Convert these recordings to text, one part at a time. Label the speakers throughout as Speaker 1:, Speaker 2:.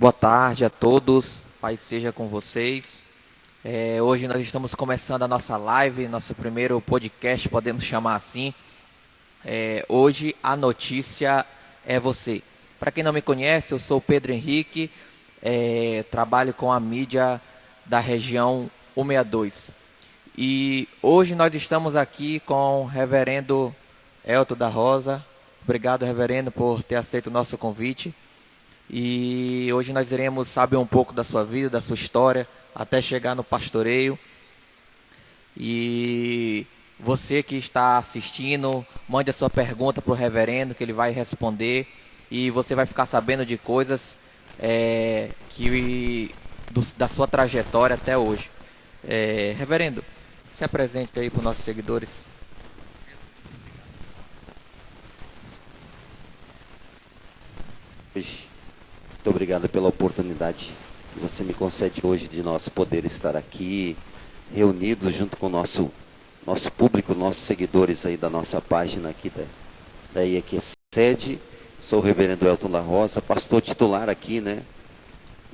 Speaker 1: Boa tarde a todos, paz seja com vocês. Hoje nós estamos começando a nossa live, nosso primeiro podcast, podemos chamar assim. Hoje a notícia é você. Para quem não me conhece, eu sou o Pedro Henrique, trabalho com a mídia da região 162. E hoje nós estamos aqui com o reverendo Elton da Rosa. Obrigado, reverendo, por ter aceito o nosso convite. E hoje nós iremos saber um pouco da sua vida, da sua história, até chegar no pastoreio. E você que está assistindo, mande a sua pergunta para o reverendo, que ele vai responder. E você vai ficar sabendo de coisas da sua trajetória até hoje. Reverendo, se apresente aí para os nossos seguidores.
Speaker 2: Muito obrigado pela oportunidade que você me concede hoje de nós poder estar aqui reunidos junto com o nosso público, nossos seguidores aí da nossa página aqui da IEQ-Sede. Sou o reverendo Elton da Rosa, pastor titular aqui, né,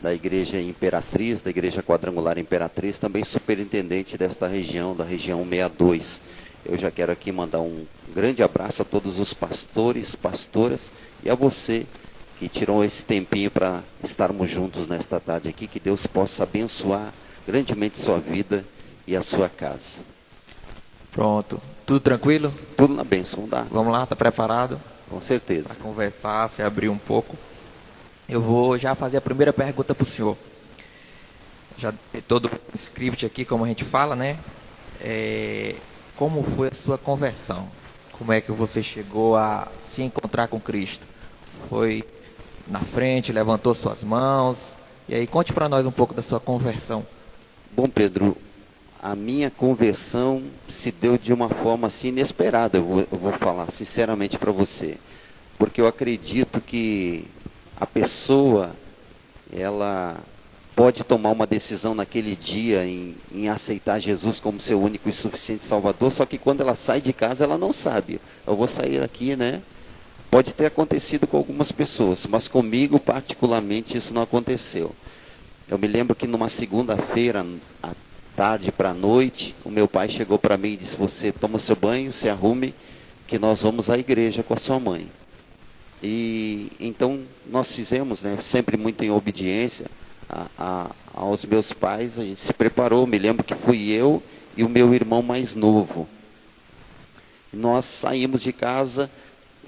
Speaker 2: da Igreja Imperatriz, da Igreja Quadrangular Imperatriz, também superintendente desta região, da região 62. Eu já quero aqui mandar um grande abraço a todos os pastores, pastoras e a você que tirou esse tempinho para estarmos juntos nesta tarde aqui. Que Deus possa abençoar grandemente sua vida e a sua casa.
Speaker 1: Pronto. Tudo tranquilo?
Speaker 2: Tudo na bênção, dá?
Speaker 1: Vamos lá, tá preparado?
Speaker 2: Com certeza.
Speaker 1: Para conversar, se abrir um pouco. Eu vou já fazer a primeira pergunta para o senhor. Já tem todo o script aqui, como a gente fala, né? Como foi a sua conversão? Como é que você chegou a se encontrar com Cristo? Foi na frente, levantou suas mãos? E aí, conte para nós um pouco da sua conversão.
Speaker 2: Bom, Pedro, a minha conversão se deu de uma forma assim inesperada, eu vou falar sinceramente para você. Porque eu acredito que a pessoa, ela pode tomar uma decisão naquele dia em aceitar Jesus como seu único e suficiente Salvador, só que quando ela sai de casa, ela não sabe. Eu vou sair aqui, né? Pode ter acontecido com algumas pessoas, mas comigo particularmente isso não aconteceu. Eu me lembro que numa segunda-feira, à tarde para a noite, o meu pai chegou para mim e disse: você toma o seu banho, se arrume, que nós vamos à igreja com a sua mãe. E então nós fizemos, né, sempre muito em obediência aos meus pais. A gente se preparou. Me lembro que fui eu e o meu irmão mais novo. Nós saímos de casa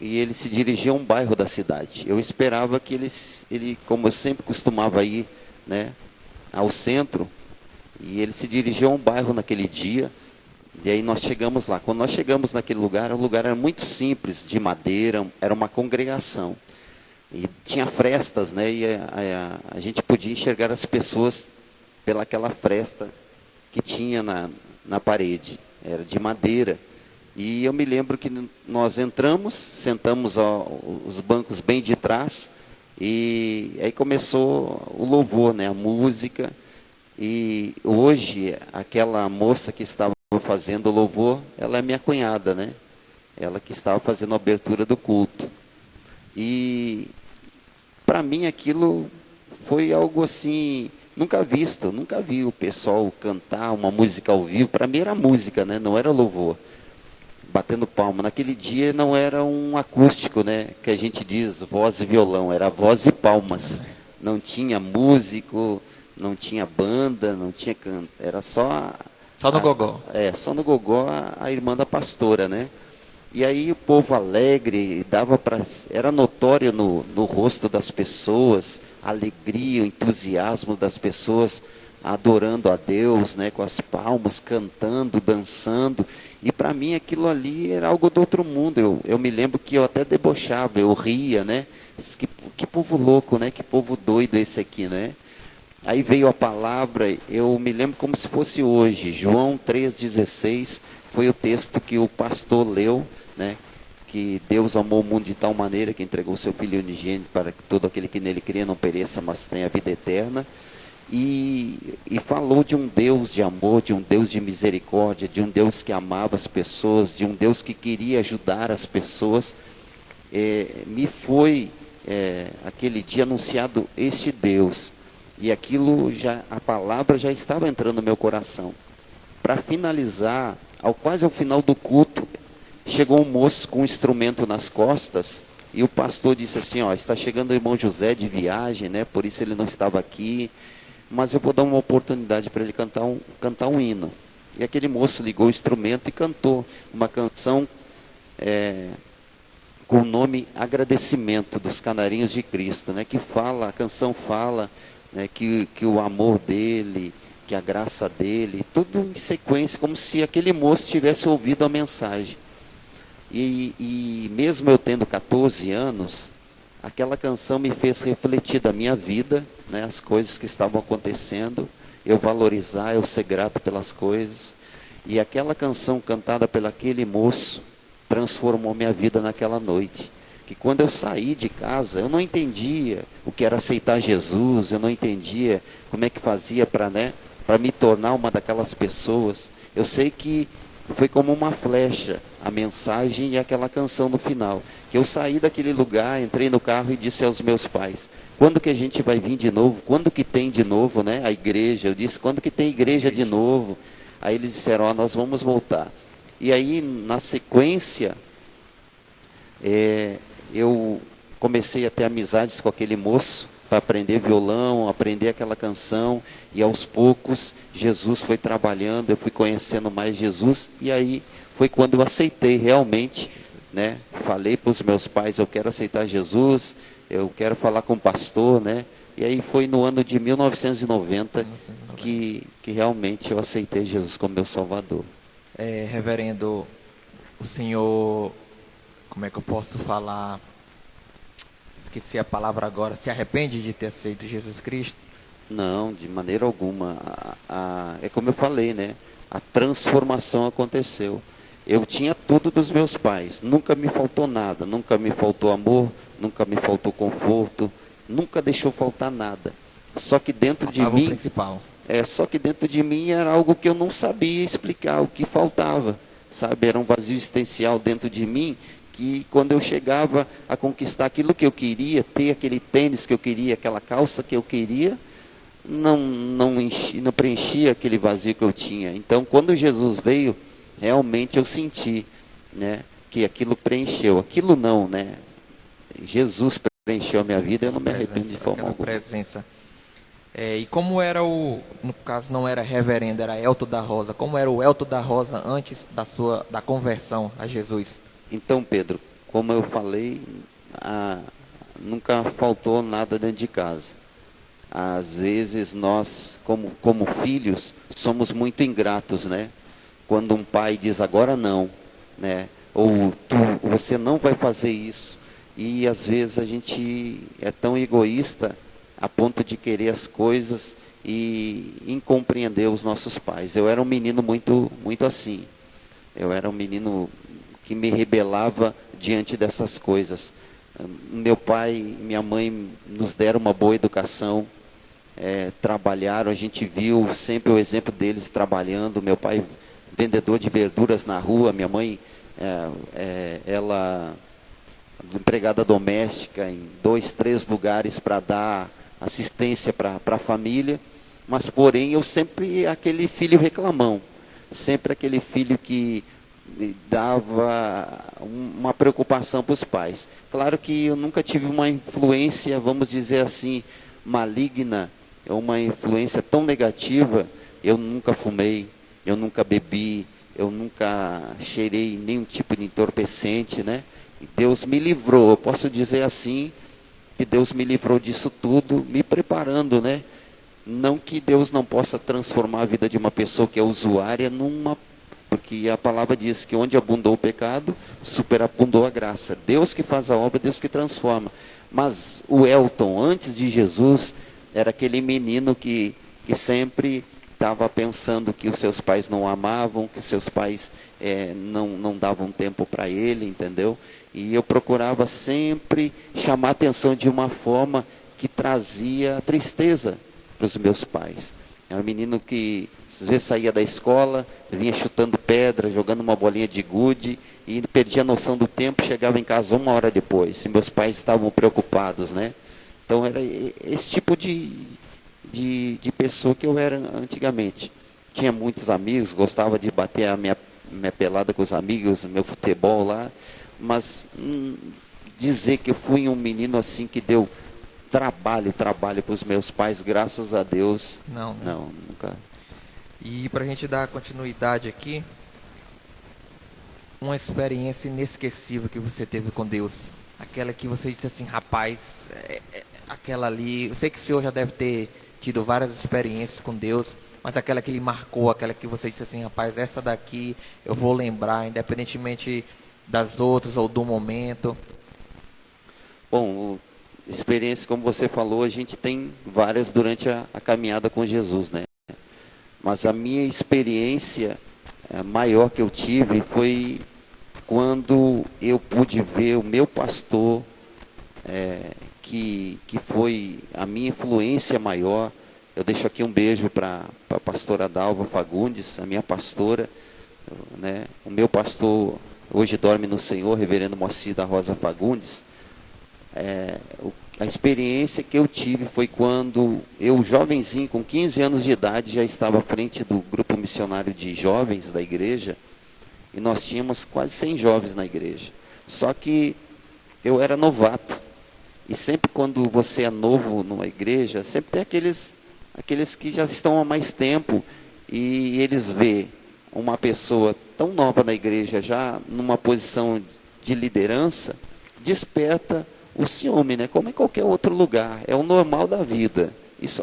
Speaker 2: e ele se dirigia a um bairro da cidade. Eu esperava que ele, como eu sempre costumava ir, né, ao centro, e ele se dirigia a um bairro naquele dia. E aí nós chegamos lá. Quando nós chegamos naquele lugar, o lugar era muito simples, de madeira, era uma congregação. E tinha frestas, né, e a gente podia enxergar as pessoas pelaquela fresta que tinha na parede. Era de madeira. E eu me lembro que nós entramos, sentamos os bancos bem de trás, e aí começou o louvor, né, a música. E hoje, aquela moça que estava fazendo o louvor, ela é minha cunhada, né? Ela que estava fazendo a abertura do culto. E para mim aquilo foi algo assim, nunca visto, nunca vi o pessoal cantar uma música ao vivo. Para mim era música, né? Não era louvor. Batendo palma. Naquele dia não era um acústico, né, que a gente diz voz e violão, era voz e palmas. Não tinha músico, não tinha banda, não tinha canto, era só
Speaker 1: no gogó.
Speaker 2: Só no gogó a irmã da pastora, né? E aí o povo alegre, era notório no rosto das pessoas, a alegria, o entusiasmo das pessoas adorando a Deus, né, com as palmas, cantando, dançando. E para mim aquilo ali era algo do outro mundo. Eu me lembro que eu até debochava, eu ria, né? Que povo louco, né? Que povo doido esse aqui, né? Aí veio a palavra, eu me lembro como se fosse hoje. João 3,16 foi o texto que o pastor leu, né? Que Deus amou o mundo de tal maneira que entregou o seu Filho unigênito para que todo aquele que nele crê não pereça, mas tenha a vida eterna. E falou de um Deus de amor, de um Deus de misericórdia, de um Deus que amava as pessoas, de um Deus que queria ajudar as pessoas. Me foi aquele dia anunciado este Deus. E aquilo a palavra já estava entrando no meu coração. Para finalizar, quase ao final do culto, chegou um moço com um instrumento nas costas, e o pastor disse assim, está chegando o irmão José de viagem, né? Por isso ele não estava aqui, mas eu vou dar uma oportunidade para ele cantar um hino. E aquele moço ligou o instrumento e cantou uma canção com o nome Agradecimento, dos Canarinhos de Cristo, né? A canção fala, né, que o amor dele, que a graça dele, tudo em sequência, como se aquele moço tivesse ouvido a mensagem. E mesmo eu tendo 14 anos, aquela canção me fez refletir da minha vida, né, as coisas que estavam acontecendo, eu valorizar, eu ser grato pelas coisas. E aquela canção cantada por aquele moço transformou minha vida naquela noite. Que quando eu saí de casa, eu não entendia o que era aceitar Jesus, eu não entendia como é que fazia para me tornar uma daquelas pessoas. Eu sei que foi como uma flecha, a mensagem e aquela canção no final. Que eu saí daquele lugar, entrei no carro e disse aos meus pais, quando que a gente vai vir de novo? Quando que tem de novo, né? A igreja? Eu disse, quando que tem igreja de novo? Aí eles disseram, nós vamos voltar. E aí, na sequência, eu comecei a ter amizades com aquele moço, para aprender violão, aprender aquela canção, e aos poucos Jesus foi trabalhando, eu fui conhecendo mais Jesus, e aí foi quando eu aceitei realmente, né? Falei para os meus pais, eu quero aceitar Jesus, eu quero falar com o pastor, né? E aí foi no ano de 1990 que realmente eu aceitei Jesus como meu Salvador.
Speaker 1: Reverendo, o senhor, como é que eu posso falar? Esqueci a palavra agora. Se arrepende de ter aceito Jesus Cristo?
Speaker 2: Não, de maneira alguma. É como eu falei, né? A transformação aconteceu. Eu tinha tudo dos meus pais. Nunca me faltou nada. Nunca me faltou amor. Nunca me faltou conforto. Nunca deixou faltar nada. Só que dentro de mim...
Speaker 1: principal.
Speaker 2: Só que dentro de mim era algo que eu não sabia explicar, o que faltava. Sabe? Era um vazio existencial dentro de mim, que quando eu chegava a conquistar aquilo que eu queria, ter aquele tênis que eu queria, aquela calça que eu queria, não preenchia aquele vazio que eu tinha. Então, quando Jesus veio, realmente eu senti, né, que aquilo preencheu. Aquilo não, né? Jesus preencheu a minha vida, eu não me arrependo de forma alguma.
Speaker 1: Presença. E como era no caso não era reverendo, era Elton da Rosa. Como era o Elton da Rosa antes da conversão a Jesus?
Speaker 2: Então, Pedro, como eu falei, nunca faltou nada dentro de casa. Às vezes nós, como filhos, somos muito ingratos, né? Quando um pai diz, agora não, né? Ou você não vai fazer isso. E às vezes a gente é tão egoísta a ponto de querer as coisas e incompreender os nossos pais. Eu era um menino muito, muito assim. Eu era um menino que me rebelava diante dessas coisas. Meu pai e minha mãe nos deram uma boa educação, trabalharam, a gente viu sempre o exemplo deles trabalhando. Meu pai, vendedor de verduras na rua, minha mãe, ela, empregada doméstica em 2, 3 lugares para dar assistência para a família, mas porém eu sempre aquele filho reclamão, sempre aquele filho que dava uma preocupação para os pais. Claro que eu nunca tive uma influência, vamos dizer assim, maligna, uma influência tão negativa. Eu nunca fumei, eu nunca bebi, eu nunca cheirei nenhum tipo de entorpecente, né? E Deus me livrou, eu posso dizer assim, que Deus me livrou disso tudo, me preparando, né? Não que Deus não possa transformar a vida de uma pessoa que é usuária porque a palavra diz que onde abundou o pecado, superabundou a graça. Deus que faz a obra, Deus que transforma. Mas o Elton, antes de Jesus, era aquele menino que sempre estava pensando que os seus pais não amavam, que os seus pais não davam tempo para ele, entendeu? E eu procurava sempre chamar a atenção de uma forma que trazia tristeza para os meus pais. Era um menino que às vezes saía da escola, vinha chutando pedra, jogando uma bolinha de gude e perdia a noção do tempo, chegava em casa 1 hora depois. E meus pais estavam preocupados, né? Então era esse tipo de pessoa que eu era antigamente. Tinha muitos amigos, gostava de bater a minha pelada com os amigos, meu futebol lá, mas dizer que eu fui um menino assim que deu trabalho para os meus pais, graças a Deus,
Speaker 1: Não, né?
Speaker 2: não, nunca.
Speaker 1: E pra gente dar continuidade aqui, uma experiência inesquecível que você teve com Deus. Aquela que você disse assim, rapaz, aquela ali. Eu sei que o senhor já deve ter tido várias experiências com Deus, mas aquela que lhe marcou, aquela que você disse assim, rapaz, essa daqui eu vou lembrar, independentemente das outras ou do momento.
Speaker 2: Bom, experiência, como você falou, a gente tem várias durante a caminhada com Jesus, né? Mas a minha experiência maior que eu tive foi quando eu pude ver o meu pastor, que foi a minha influência maior. Eu deixo aqui um beijo para a pastora Dalva Fagundes, a minha pastora, né? O meu pastor hoje dorme no Senhor, reverendo Moacir da Rosa Fagundes. A experiência que eu tive foi quando eu, jovenzinho, com 15 anos de idade, já estava à frente do grupo missionário de jovens da igreja, e nós tínhamos quase 100 jovens na igreja. Só que eu era novato, e sempre quando você é novo numa igreja, sempre tem aqueles que já estão há mais tempo, e eles vê uma pessoa tão nova na igreja, já numa posição de liderança, desperta o ciúme, né? Como em qualquer outro lugar, é o normal da vida. Isso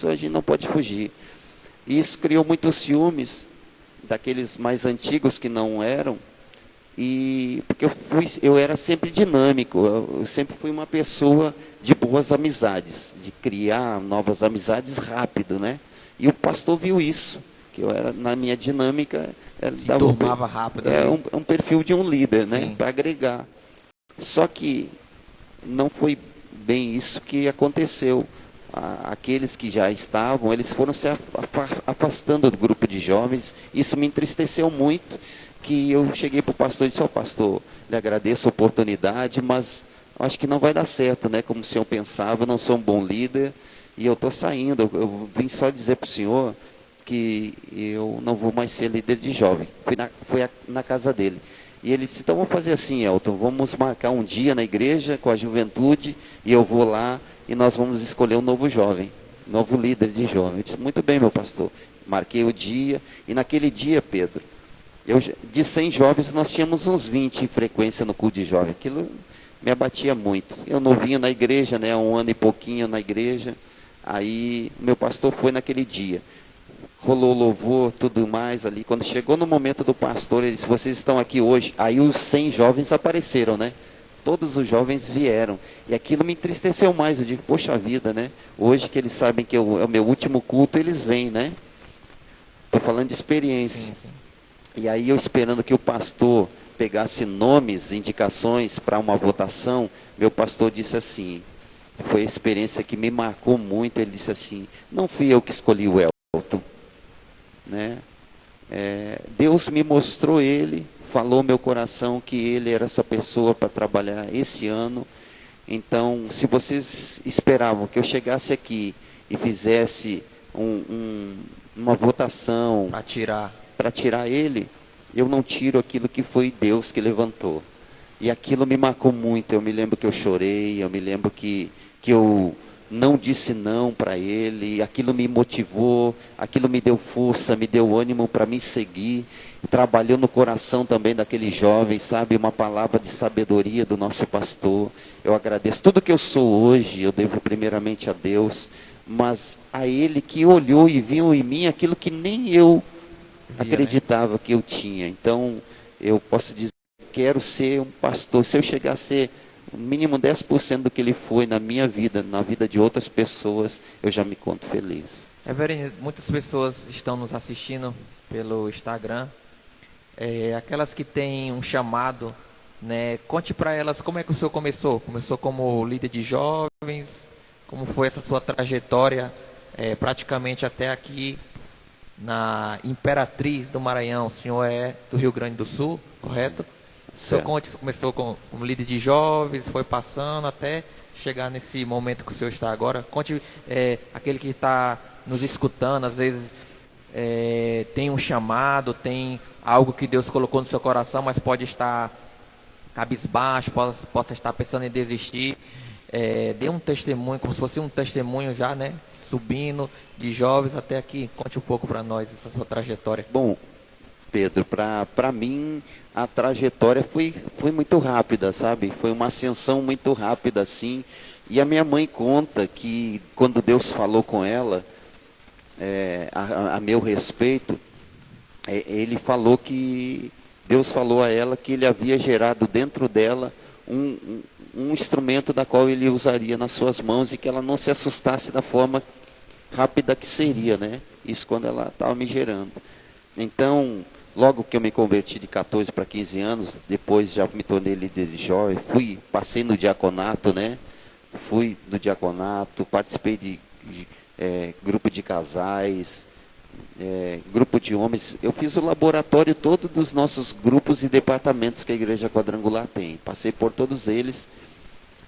Speaker 2: a gente não pode fugir. E isso criou muitos ciúmes daqueles mais antigos que não eram, e porque eu era sempre dinâmico, eu sempre fui uma pessoa de boas amizades, de criar novas amizades rápido, né? E o pastor viu isso, que eu era, na minha dinâmica,
Speaker 1: Turmava rápido.
Speaker 2: Um perfil de um líder, né?
Speaker 1: Sim.
Speaker 2: Para agregar. Só que não foi bem isso que aconteceu. Aqueles que já estavam, eles foram se afastando do grupo de jovens. Isso me entristeceu muito, que eu cheguei para o pastor e disse, pastor, lhe agradeço a oportunidade, mas acho que não vai dar certo, né? Como o senhor pensava, eu não sou um bom líder, e eu estou saindo. Eu vim só dizer para o senhor que eu não vou mais ser líder de jovem. Fui na casa dele. E ele disse, então vamos fazer assim, Elton, vamos marcar um dia na igreja com a juventude, e eu vou lá e nós vamos escolher um novo jovem, novo líder de jovem. Eu disse, muito bem, meu pastor. Marquei o dia, e naquele dia, Pedro, de 100 jovens, nós tínhamos uns 20 em frequência no culto de jovem. Aquilo me abatia muito. Eu novinho na igreja, né, 1 ano e pouquinho na igreja, aí meu pastor foi naquele dia. Rolou louvor, tudo mais ali. Quando chegou no momento do pastor, ele disse, vocês estão aqui hoje. Aí os 100 jovens apareceram, né? Todos os jovens vieram. E aquilo me entristeceu mais. Eu digo, poxa vida, né? Hoje que eles sabem que é o meu último culto, eles vêm, né? Estou falando de experiência.
Speaker 1: Sim.
Speaker 2: E aí eu esperando que o pastor pegasse nomes, indicações para uma votação, meu pastor disse assim, foi a experiência que me marcou muito, ele disse assim, não fui eu que escolhi o Elton, né? Deus me mostrou ele, falou meu coração que ele era essa pessoa para trabalhar esse ano. Então, se vocês esperavam que eu chegasse aqui e fizesse uma votação para tirar ele, eu não tiro aquilo que foi Deus que levantou. E aquilo me marcou muito. Eu me lembro que eu chorei, eu me lembro que eu não disse não para ele, aquilo me motivou, aquilo me deu força, me deu ânimo para me seguir, trabalhou no coração também daquele jovem, sabe, uma palavra de sabedoria do nosso pastor. Eu agradeço tudo que eu sou hoje, eu devo primeiramente a Deus, mas a ele que olhou e viu em mim aquilo que nem eu acreditava que eu tinha. Então, eu posso dizer, quero ser um pastor, se eu chegar a ser o mínimo 10% do que ele foi na minha vida, na vida de outras pessoas, eu já me conto feliz.
Speaker 1: Verine, muitas pessoas estão nos assistindo pelo Instagram, aquelas que têm um chamado, né? Conte para elas como é que o senhor começou. Começou como líder de jovens, como foi essa sua trajetória praticamente até aqui na Imperatriz do Maranhão. O senhor é do Rio Grande do Sul, correto? O senhor começou como líder de jovens, foi passando até chegar nesse momento que o senhor está agora. Conte, aquele que está nos escutando, às vezes tem um chamado, tem algo que Deus colocou no seu coração, mas pode estar cabisbaixo, possa estar pensando em desistir. Dê um testemunho, como se fosse um testemunho já, né? Subindo de jovens até aqui. Conte um pouco para nós essa sua trajetória.
Speaker 2: Bom, Pedro, para mim a trajetória foi muito rápida, sabe? Foi uma ascensão muito rápida, assim. E a minha mãe conta que quando Deus falou com ela, a meu respeito, ele falou que Deus falou a ela que ele havia gerado dentro dela um instrumento da qual ele usaria nas suas mãos e que ela não se assustasse da forma rápida que seria, né? Isso quando ela estava me gerando. Então, logo que eu me converti de 14 para 15 anos, depois já me tornei líder de jovem, passei no diaconato, né? Fui no diaconato, participei de grupo de casais, grupo de homens. Eu fiz o laboratório todo dos nossos grupos e departamentos que a Igreja Quadrangular tem. Passei por todos eles,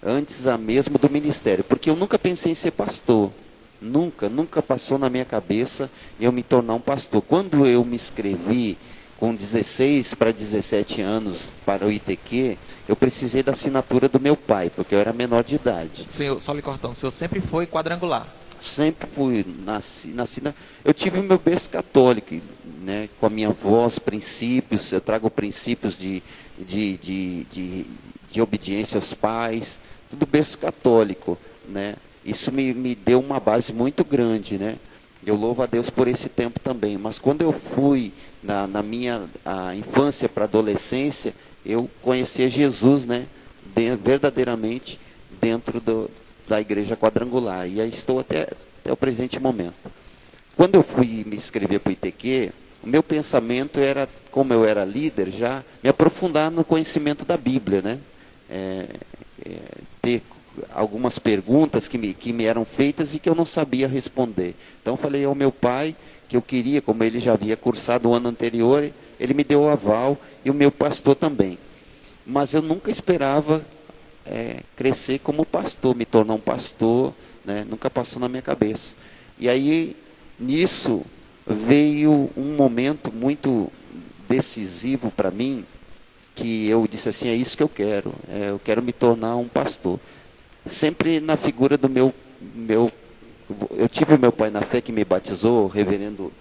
Speaker 2: antes mesmo do ministério, porque eu nunca pensei em ser pastor. Nunca passou na minha cabeça eu me tornar um pastor. Quando eu me inscrevi com 16 para 17 anos para o ITQ, eu precisei da assinatura do meu pai, porque eu era menor de idade.
Speaker 1: Senhor, só lhe cortando, o senhor sempre foi quadrangular?
Speaker 2: Sempre fui, eu tive o meu berço católico, né, com a minha voz, princípios, eu trago princípios de obediência aos pais, tudo berço católico, né. Isso me deu uma base muito grande, né? Eu louvo a Deus por esse tempo também. Mas quando eu fui na minha infância para adolescência, eu conhecia Jesus, né? Verdadeiramente dentro da Igreja Quadrangular. E aí estou até o presente momento. Quando eu fui me inscrever para o ITQ, o meu pensamento era, como eu era líder já, me aprofundar no conhecimento da Bíblia, né? Ter algumas perguntas que me eram feitas e que eu não sabia responder. Então eu falei ao meu pai que eu queria, como ele já havia cursado o ano anterior, ele me deu o aval e o meu pastor também. Mas eu nunca esperava crescer como pastor, me tornar um pastor, né? Nunca passou na minha cabeça. E aí, nisso, veio um momento muito decisivo para mim, que eu disse assim, é isso que eu quero me tornar um pastor. Sempre na figura do meu eu tive o meu pai na fé que me batizou, o reverendo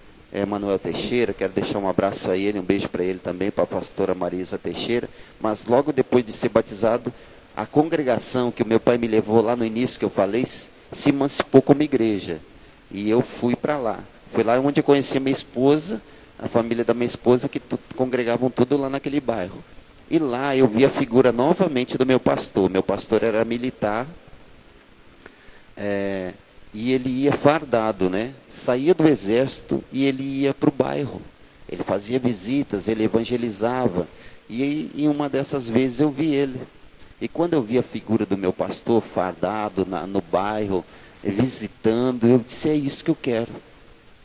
Speaker 2: Manuel Teixeira, quero deixar um abraço a ele, um beijo para ele também, para a pastora Marisa Teixeira, mas logo depois de ser batizado, a congregação que o meu pai me levou lá no início que eu falei, se emancipou como igreja, e eu fui para lá. Foi lá onde eu conheci a minha esposa, a família da minha esposa, que congregavam tudo lá naquele bairro. E lá eu vi a figura novamente do meu pastor. Meu pastor era militar, e ele ia fardado, né? Saía do exército e ele ia para o bairro. Ele fazia visitas, ele evangelizava. E em uma dessas vezes eu vi ele. E quando eu vi a figura do meu pastor fardado no bairro, visitando, eu disse, é isso que eu quero.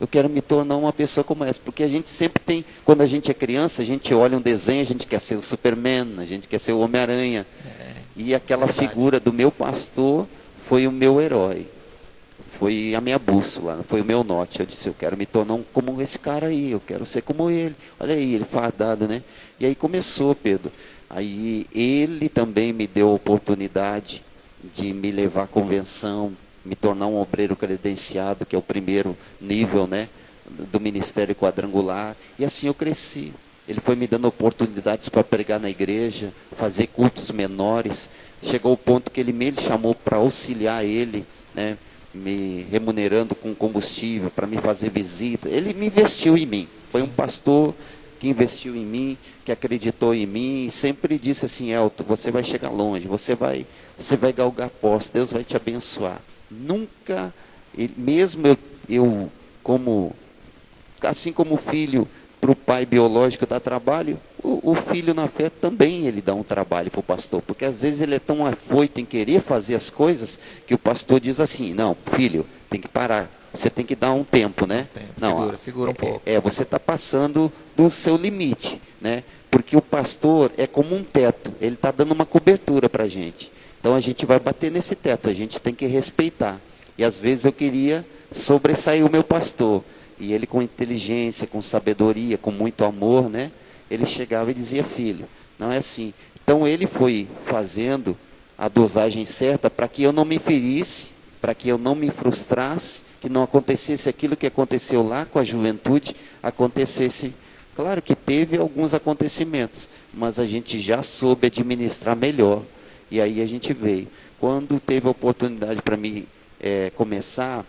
Speaker 2: Eu quero me tornar uma pessoa como essa, porque a gente sempre tem, quando a gente é criança, a gente olha um desenho, a gente quer ser o Superman, a gente quer ser o Homem-Aranha. E aquela figura do meu pastor foi o meu herói, foi a minha bússola, foi o meu norte. Eu disse, eu quero me tornar como esse cara aí, eu quero ser como ele. Olha aí, ele fardado, né? E aí começou, Pedro. Aí ele também me deu a oportunidade de me levar à convenção, me tornar um obreiro credenciado, que é o primeiro nível, né, do Ministério Quadrangular, e assim eu cresci. Ele foi me dando oportunidades para pregar na igreja, fazer cultos menores. Chegou o ponto que ele me chamou para auxiliar ele, né, me remunerando com combustível, para me fazer visita. Ele me investiu em mim. Foi um pastor que investiu em mim, que acreditou em mim, e sempre disse assim, Elton, você vai chegar longe, você vai galgar postos, Deus vai te abençoar. Nunca, mesmo eu como, assim como o filho para o pai biológico dá trabalho, o filho na fé também ele dá um trabalho para o pastor, porque às vezes ele é tão afoito em querer fazer as coisas, que o pastor diz assim, não, filho, tem que parar, você tem que dar um tempo, né? Não,
Speaker 1: Segura um pouco.
Speaker 2: Você está passando do seu limite, né? Porque o pastor é como um teto, ele está dando uma cobertura para a gente. Então a gente vai bater nesse teto, a gente tem que respeitar. E às vezes eu queria sobressair o meu pastor. E ele com inteligência, com sabedoria, com muito amor, né? Ele chegava e dizia, filho, não é assim. Então ele foi fazendo a dosagem certa para que eu não me ferisse, para que eu não me frustrasse, que não acontecesse aquilo que aconteceu lá com a juventude, acontecesse. Claro que teve alguns acontecimentos, mas a gente já soube administrar melhor. E aí a gente veio. Quando teve a oportunidade para mim começar,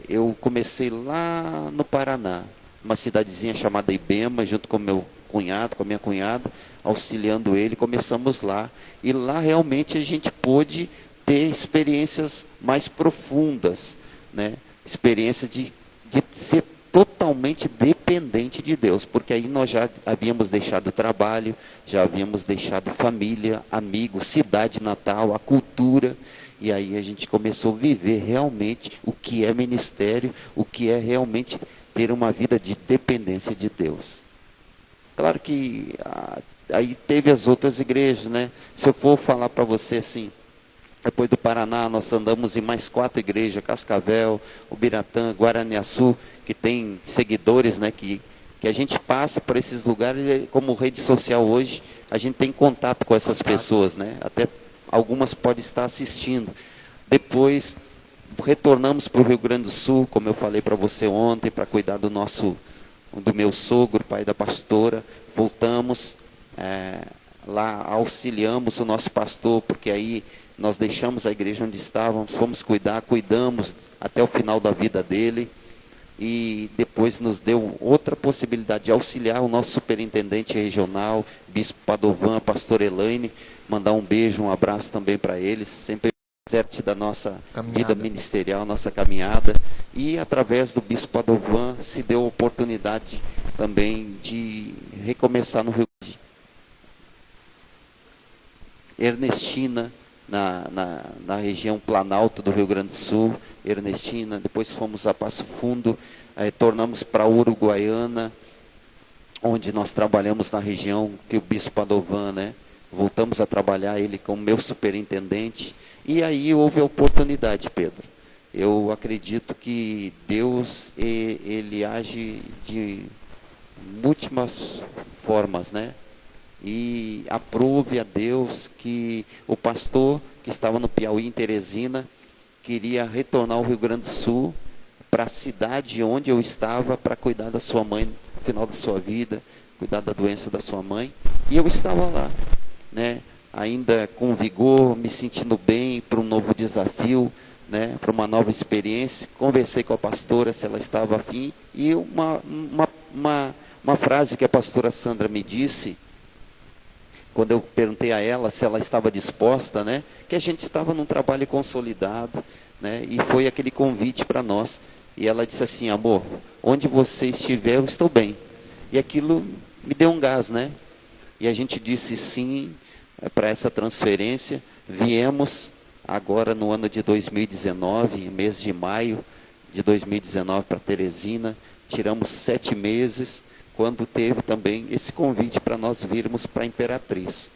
Speaker 2: eu comecei lá no Paraná, uma cidadezinha chamada Ibema, junto com meu cunhado, com a minha cunhada, auxiliando ele, começamos lá. E lá realmente a gente pôde ter experiências mais profundas, né? Experiência de ser totalmente dependente de Deus, porque aí nós já havíamos deixado o trabalho, já havíamos deixado família, amigos, cidade natal, a cultura, e aí a gente começou a viver realmente o que é ministério, o que é realmente ter uma vida de dependência de Deus. Claro que aí teve as outras igrejas, né? Se eu for falar para você assim, depois do Paraná, nós andamos em mais 4 igrejas, Cascavel, Ubiratã, Guaraniaçu, que tem seguidores, né, que a gente passa por esses lugares, como rede social hoje, a gente tem contato com essas pessoas, né? Até algumas podem estar assistindo. Depois, retornamos para o Rio Grande do Sul, como eu falei para você ontem, para cuidar do meu sogro, pai da pastora. Voltamos, lá auxiliamos o nosso pastor, porque aí nós deixamos a igreja onde estávamos, fomos cuidamos até o final da vida dele, e depois nos deu outra possibilidade de auxiliar o nosso superintendente regional, bispo Padovan, pastor Elaine, mandar um beijo, um abraço também para eles, sempre presente da nossa vida ministerial, nossa caminhada, e através do bispo Padovan se deu a oportunidade também de recomeçar no Rio Grande do Sul. Ernestina, na região Planalto do Rio Grande do Sul, Ernestina, depois fomos a Passo Fundo, tornamos para Uruguaiana, onde nós trabalhamos na região que o bispo Padovan, né? Voltamos a trabalhar ele como meu superintendente, e aí houve a oportunidade, Pedro. Eu acredito que Deus, ele age de múltiplas formas, né? E aprove a Deus que o pastor que estava no Piauí, em Teresina, queria retornar ao Rio Grande do Sul, para a cidade onde eu estava, para cuidar da sua mãe no final da sua vida, cuidar da doença da sua mãe, e eu estava lá, né? Ainda com vigor, me sentindo bem para um novo desafio, né? Para uma nova experiência. Conversei com a pastora se ela estava afim, e uma frase que a pastora Sandra me disse, quando eu perguntei a ela se ela estava disposta, né, que a gente estava num trabalho consolidado, né, e foi aquele convite para nós. E ela disse assim, amor, onde você estiver, eu estou bem. E aquilo me deu um gás, né? E a gente disse sim para essa transferência. Viemos agora no ano de 2019, mês de maio de 2019, para Teresina. Tiramos 7 meses. Quando teve também esse convite para nós virmos para a Imperatriz.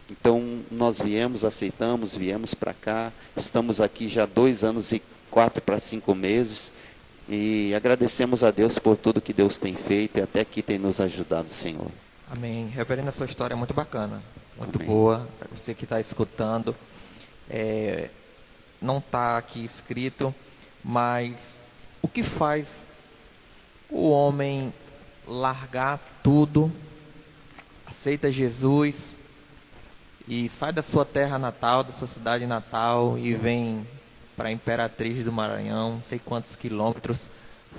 Speaker 2: Então, nós aceitamos, viemos para cá, estamos aqui já 2 anos e 4 para 5 meses, e agradecemos a Deus por tudo que Deus tem feito, e até aqui tem nos ajudado, Senhor.
Speaker 1: Amém. Reverendo, a sua história é muito bacana, muito
Speaker 2: Amém.
Speaker 1: boa, você que está escutando, não está aqui escrito, mas o que faz o homem largar tudo, aceita Jesus e sai da sua terra natal, da sua cidade natal e vem para a Imperatriz do Maranhão, não sei quantos quilômetros,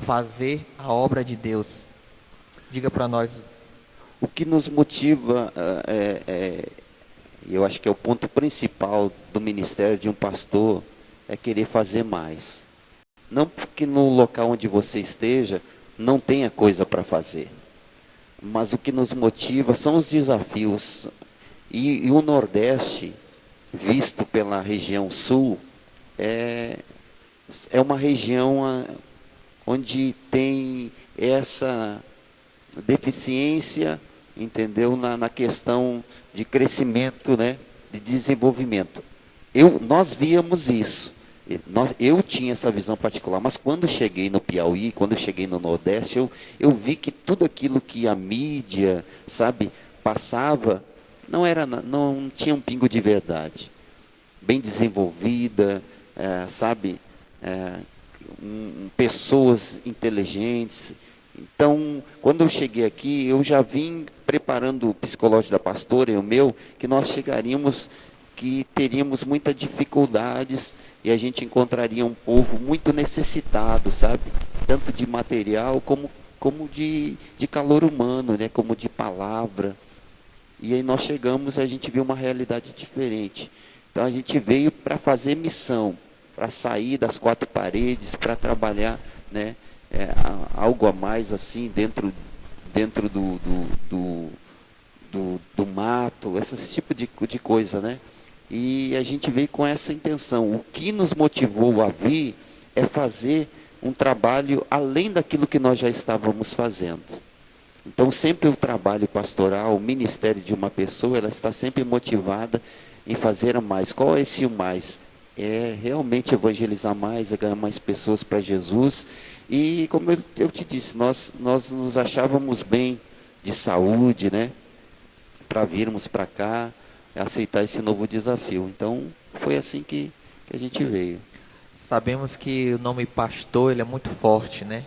Speaker 1: fazer a obra de Deus? Diga para nós.
Speaker 2: O que nos motiva, eu acho que é o ponto principal do ministério de um pastor, é querer fazer mais. Não porque no local onde você esteja não tenha coisa para fazer, mas o que nos motiva são os desafios, e o Nordeste, visto pela região Sul, é uma região onde tem essa deficiência, entendeu? Na questão de crescimento, né? De desenvolvimento. Nós víamos isso. Eu tinha essa visão particular, mas quando cheguei no Piauí, quando cheguei no Nordeste, eu vi que tudo aquilo que a mídia, sabe, passava, não tinha um pingo de verdade. Bem desenvolvida, sabe, pessoas inteligentes. Então, quando eu cheguei aqui, eu já vim preparando o psicológico da pastora e o meu, que nós chegaríamos, que teríamos muitas dificuldades e a gente encontraria um povo muito necessitado, sabe? Tanto de material como de calor humano, né? Como de palavra. E aí nós chegamos, a gente viu uma realidade diferente. Então a gente veio para fazer missão, para sair das quatro paredes, para trabalhar, né? Algo a mais assim dentro do mato, esse tipo de coisa, né? E a gente veio com essa intenção. O que nos motivou a vir é fazer um trabalho além daquilo que nós já estávamos fazendo. Então, sempre o trabalho pastoral, o ministério de uma pessoa, ela está sempre motivada em fazer a mais. Qual é esse o mais? É realmente evangelizar mais, é ganhar mais pessoas para Jesus. E, como eu te disse, nós nos achávamos bem de saúde, né? Para virmos para cá, aceitar esse novo desafio. Então, foi assim que a gente veio.
Speaker 1: Sabemos que o nome pastor ele é muito forte, né?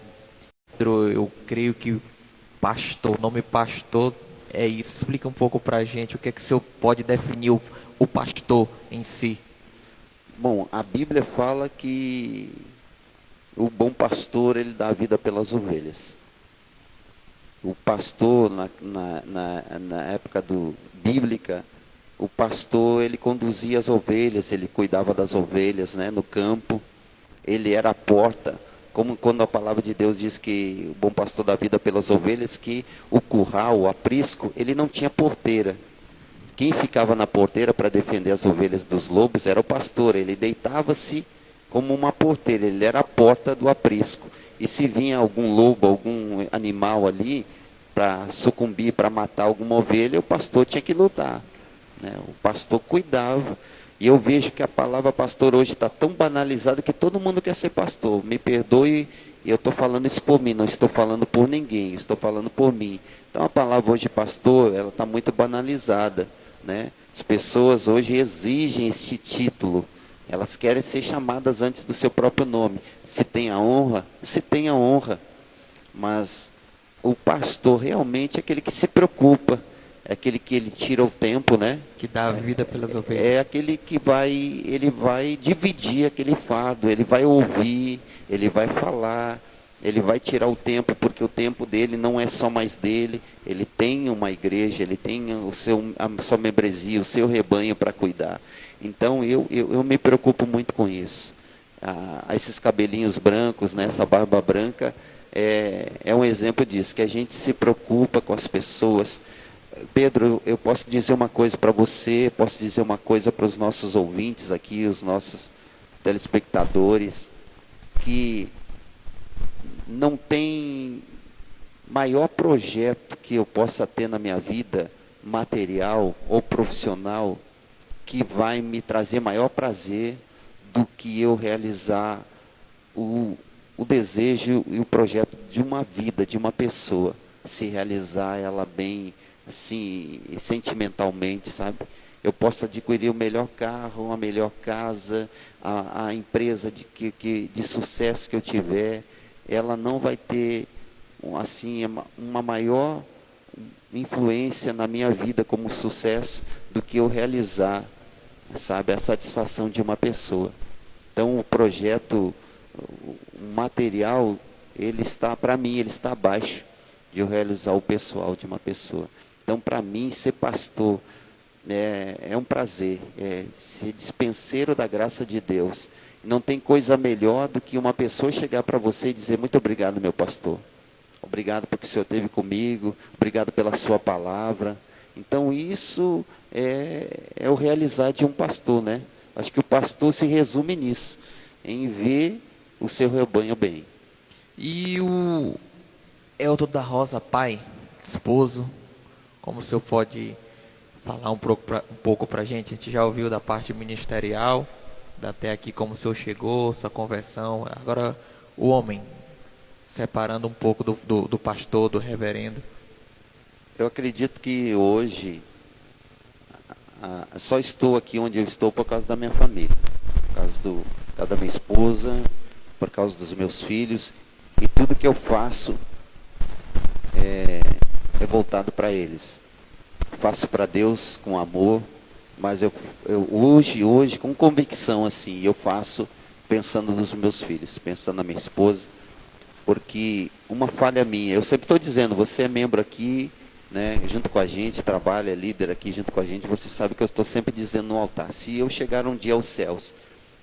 Speaker 1: Pedro, eu creio que pastor, o nome pastor é isso. Explica um pouco para a gente o que é que o senhor pode definir o pastor em si.
Speaker 2: Bom, a Bíblia fala que o bom pastor, ele dá a vida pelas ovelhas. O pastor, na época bíblica, o pastor, ele conduzia as ovelhas, ele cuidava das ovelhas, né, no campo. Ele era a porta, como quando a palavra de Deus diz que o bom pastor dá vida pelas ovelhas, que o curral, o aprisco, ele não tinha porteira. Quem ficava na porteira para defender as ovelhas dos lobos era o pastor. Ele deitava-se como uma porteira, ele era a porta do aprisco. E se vinha algum lobo, algum animal ali, para sucumbir, para matar alguma ovelha, o pastor tinha que lutar, né? O pastor cuidava. E eu vejo que a palavra pastor hoje está tão banalizada que todo mundo quer ser pastor. Me perdoe, eu estou falando isso por mim, não estou falando por ninguém, estou falando por mim. Então a palavra hoje pastor, ela está muito banalizada, né? As pessoas hoje exigem esse título. Elas querem ser chamadas antes do seu próprio nome. Se tem a honra, se tem a honra. Mas o pastor realmente é aquele que se preocupa, é aquele que ele tira o tempo, né?
Speaker 1: Que dá a vida pelas ovelhas.
Speaker 2: É aquele que ele vai dividir aquele fardo, ele vai ouvir, ele vai falar, ele vai tirar o tempo, porque o tempo dele não é só mais dele, ele tem uma igreja, ele tem a sua membresia, o seu rebanho para cuidar. Então eu me preocupo muito com isso. Esses cabelinhos brancos, né, essa barba branca, é um exemplo disso, que a gente se preocupa com as pessoas. Pedro, eu posso dizer uma coisa para você, posso dizer uma coisa para os nossos ouvintes aqui, os nossos telespectadores, que não tem maior projeto que eu possa ter na minha vida, material ou profissional, que vai me trazer maior prazer do que eu realizar o desejo e o projeto de uma vida, de uma pessoa, se realizar ela bem, assim, sentimentalmente, sabe? Eu posso adquirir o melhor carro, a melhor casa, a empresa de sucesso que eu tiver, ela não vai ter, assim, uma maior influência na minha vida como sucesso do que eu realizar, sabe, a satisfação de uma pessoa. Então, o projeto, o material, ele está, para mim, ele está abaixo de eu realizar o pessoal de uma pessoa. Então, para mim, ser pastor é um prazer, ser dispenseiro da graça de Deus. Não tem coisa melhor do que uma pessoa chegar para você e dizer: muito obrigado, meu pastor. Obrigado porque o Senhor esteve comigo, obrigado pela sua palavra. Então, isso é o realizar de um pastor, né? Acho que o pastor se resume nisso, em ver o seu rebanho bem.
Speaker 1: E o Elton da Rosa, pai, esposo, como o senhor pode falar um pouco para a gente? A gente já ouviu da parte ministerial, até aqui como o senhor chegou, sua conversão. Agora, o homem, separando um pouco do pastor, do reverendo.
Speaker 2: Eu acredito que hoje só estou aqui onde eu estou por causa da minha família, por causa da minha esposa, por causa dos meus filhos, e tudo que eu faço é voltado para eles. Faço para Deus com amor, mas eu hoje com convicção assim, eu faço pensando nos meus filhos, pensando na minha esposa, porque uma falha minha, eu sempre estou dizendo, você é membro aqui, né, junto com a gente, trabalha, é líder aqui junto com a gente, você sabe que eu estou sempre dizendo no altar, se eu chegar um dia aos céus,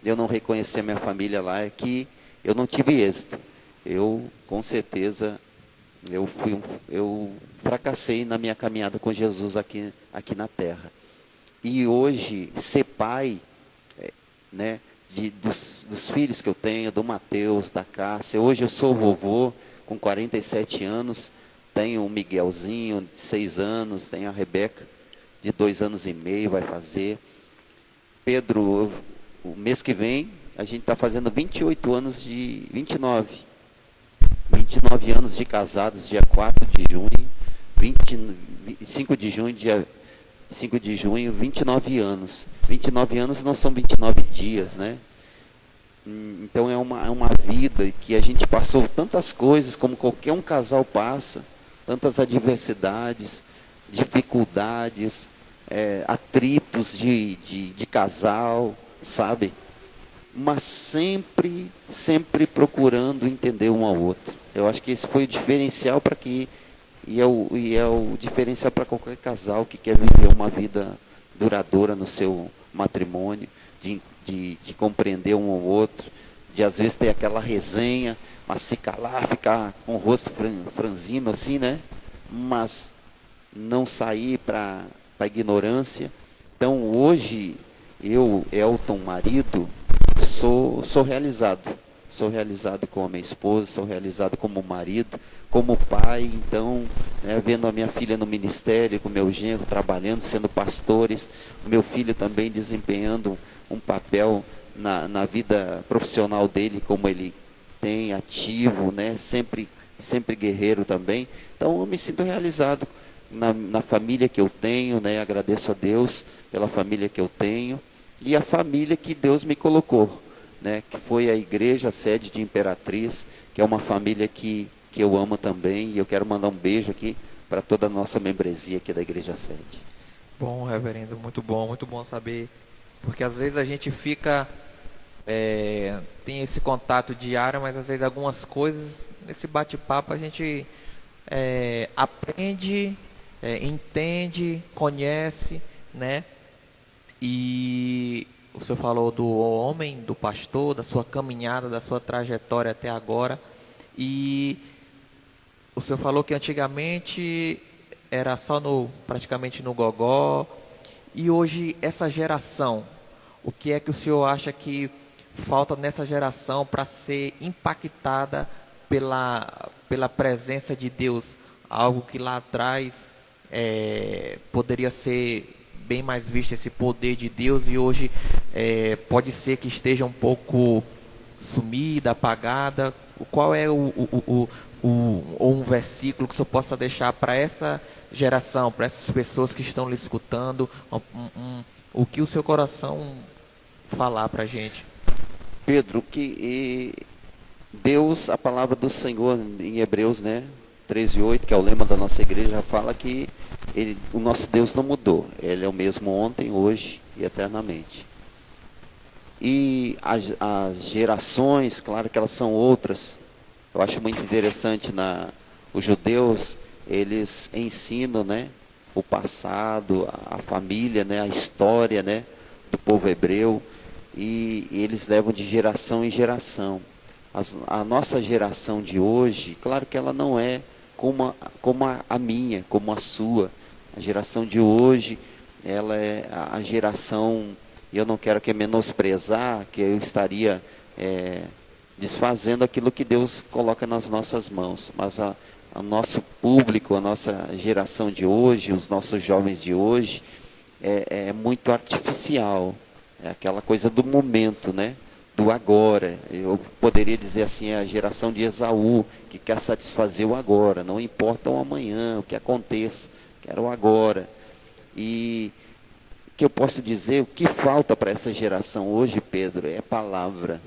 Speaker 2: eu não reconhecer minha família lá, é que eu não tive êxito. Eu, com certeza, eu fracassei na minha caminhada com Jesus aqui na terra. E hoje, ser pai, né, dos filhos que eu tenho, do Mateus, da Cássia, hoje eu sou vovô, com 47 anos, tenho o Miguelzinho, de 6 anos, tenho a Rebeca, de 2 anos e meio, vai fazer. Pedro, o mês que vem, a gente está fazendo 28 anos de... 29 anos de casados, dia 4 de junho, 5 de junho, dia 5 de junho, 29 anos. 29 anos não são 29 dias, né? Então é uma vida que a gente passou tantas coisas, como qualquer um casal passa, tantas adversidades, dificuldades, atritos de casal, sabe? Mas sempre procurando entender um ao outro. Eu acho que esse foi o diferencial para que, e é o diferencial para qualquer casal que quer viver uma vida duradoura no seu matrimônio, de compreender um ao outro, de às vezes ter aquela resenha, mas se calar, ficar com o rosto franzino assim, né? Mas não sair para a ignorância. Então hoje, eu, Elton, marido, sou realizado. Sou realizado como minha esposa, sou realizado como marido, como pai, então, né, vendo a minha filha no ministério, com meu genro trabalhando, sendo pastores, o meu filho também desempenhando um papel na vida profissional dele, como ele tem, ativo, né, sempre guerreiro também. Então eu me sinto realizado na família que eu tenho, né, agradeço a Deus pela família que eu tenho e a família que Deus me colocou, né, que foi a igreja, a sede de Imperatriz, que é uma família que eu amo também, e eu quero mandar um beijo aqui para toda a nossa membresia aqui da igreja sede.
Speaker 1: Bom, reverendo, muito bom saber, porque às vezes a gente fica, tem esse contato diário, mas às vezes algumas coisas, nesse bate-papo a gente aprende, entende, conhece, né, e o senhor falou do homem, do pastor, da sua caminhada, da sua trajetória até agora. E o senhor falou que antigamente era só praticamente no gogó. E hoje essa geração, o que é que o senhor acha que falta nessa geração para ser impactada pela presença de Deus? Algo que lá atrás poderia ser bem mais visto, esse poder de Deus, e hoje pode ser que esteja um pouco sumida, apagada. Qual é um versículo que o senhor possa deixar para essa geração, para essas pessoas que estão lhe escutando, o que o seu coração falar para a gente?
Speaker 2: Pedro, que Deus, a palavra do Senhor em Hebreus, né, 13:8, que é o lema da nossa igreja, fala que o nosso Deus não mudou. Ele é o mesmo ontem, hoje e eternamente. E as gerações, claro que elas são outras. Eu acho muito interessante os judeus, eles ensinam, né, o passado, a família, né, a história, né, do povo hebreu, e eles levam de geração em geração. A nossa geração de hoje, claro que ela não é como a minha, como a sua. A geração de hoje, ela é a geração, e eu não quero que menosprezar, que eu estaria desfazendo aquilo que Deus coloca nas nossas mãos. Mas o nosso público, a nossa geração de hoje, os nossos jovens de hoje, é muito artificial. É aquela coisa do momento, né? Do agora. Eu poderia dizer assim, é a geração de Esaú, que quer satisfazer o agora, não importa o amanhã, o que aconteça, quero o agora. E que eu posso dizer, o que falta para essa geração hoje, Pedro, é palavra.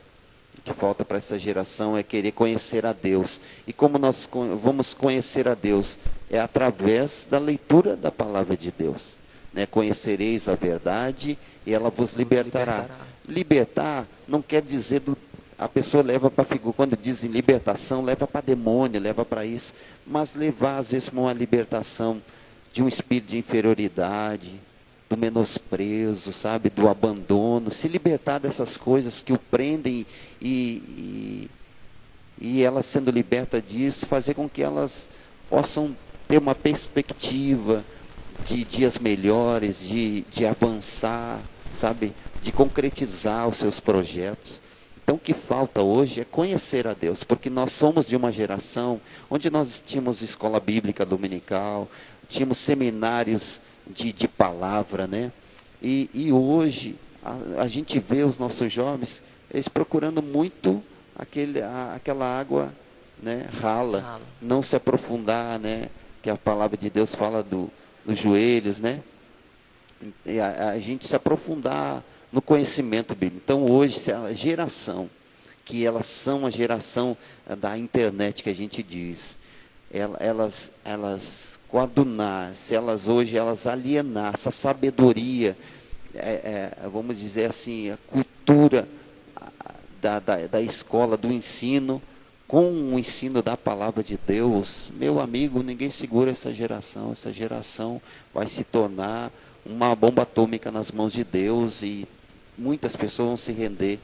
Speaker 2: O que falta para essa geração é querer conhecer a Deus. E como nós vamos conhecer a Deus? É através da leitura da palavra de Deus. Né? Conhecereis a verdade e ela vos libertará. Libertar não quer dizer a pessoa leva para figura, quando dizem libertação, leva para demônio, leva para isso, mas levar às vezes para uma libertação de um espírito de inferioridade, do menosprezo, sabe, do abandono, se libertar dessas coisas que o prendem e ela sendo liberta disso, fazer com que elas possam ter uma perspectiva de dias melhores, de avançar, sabe, de concretizar os seus projetos. Então o que falta hoje é conhecer a Deus, porque nós somos de uma geração onde nós tínhamos escola bíblica dominical, tínhamos seminários de palavra, né? E hoje a gente vê os nossos jovens, eles procurando muito aquela água, né, rala, não se aprofundar, né? Que a palavra de Deus fala dos joelhos, né? E a gente se aprofundar no conhecimento bíblico. Então hoje, se a geração, que elas são a geração da internet que a gente diz, elas coadunar, se elas hoje alienar essa sabedoria, vamos dizer assim, a cultura da escola, do ensino, com o ensino da palavra de Deus, meu amigo, ninguém segura essa geração vai se tornar uma bomba atômica nas mãos de Deus e muitas pessoas vão se render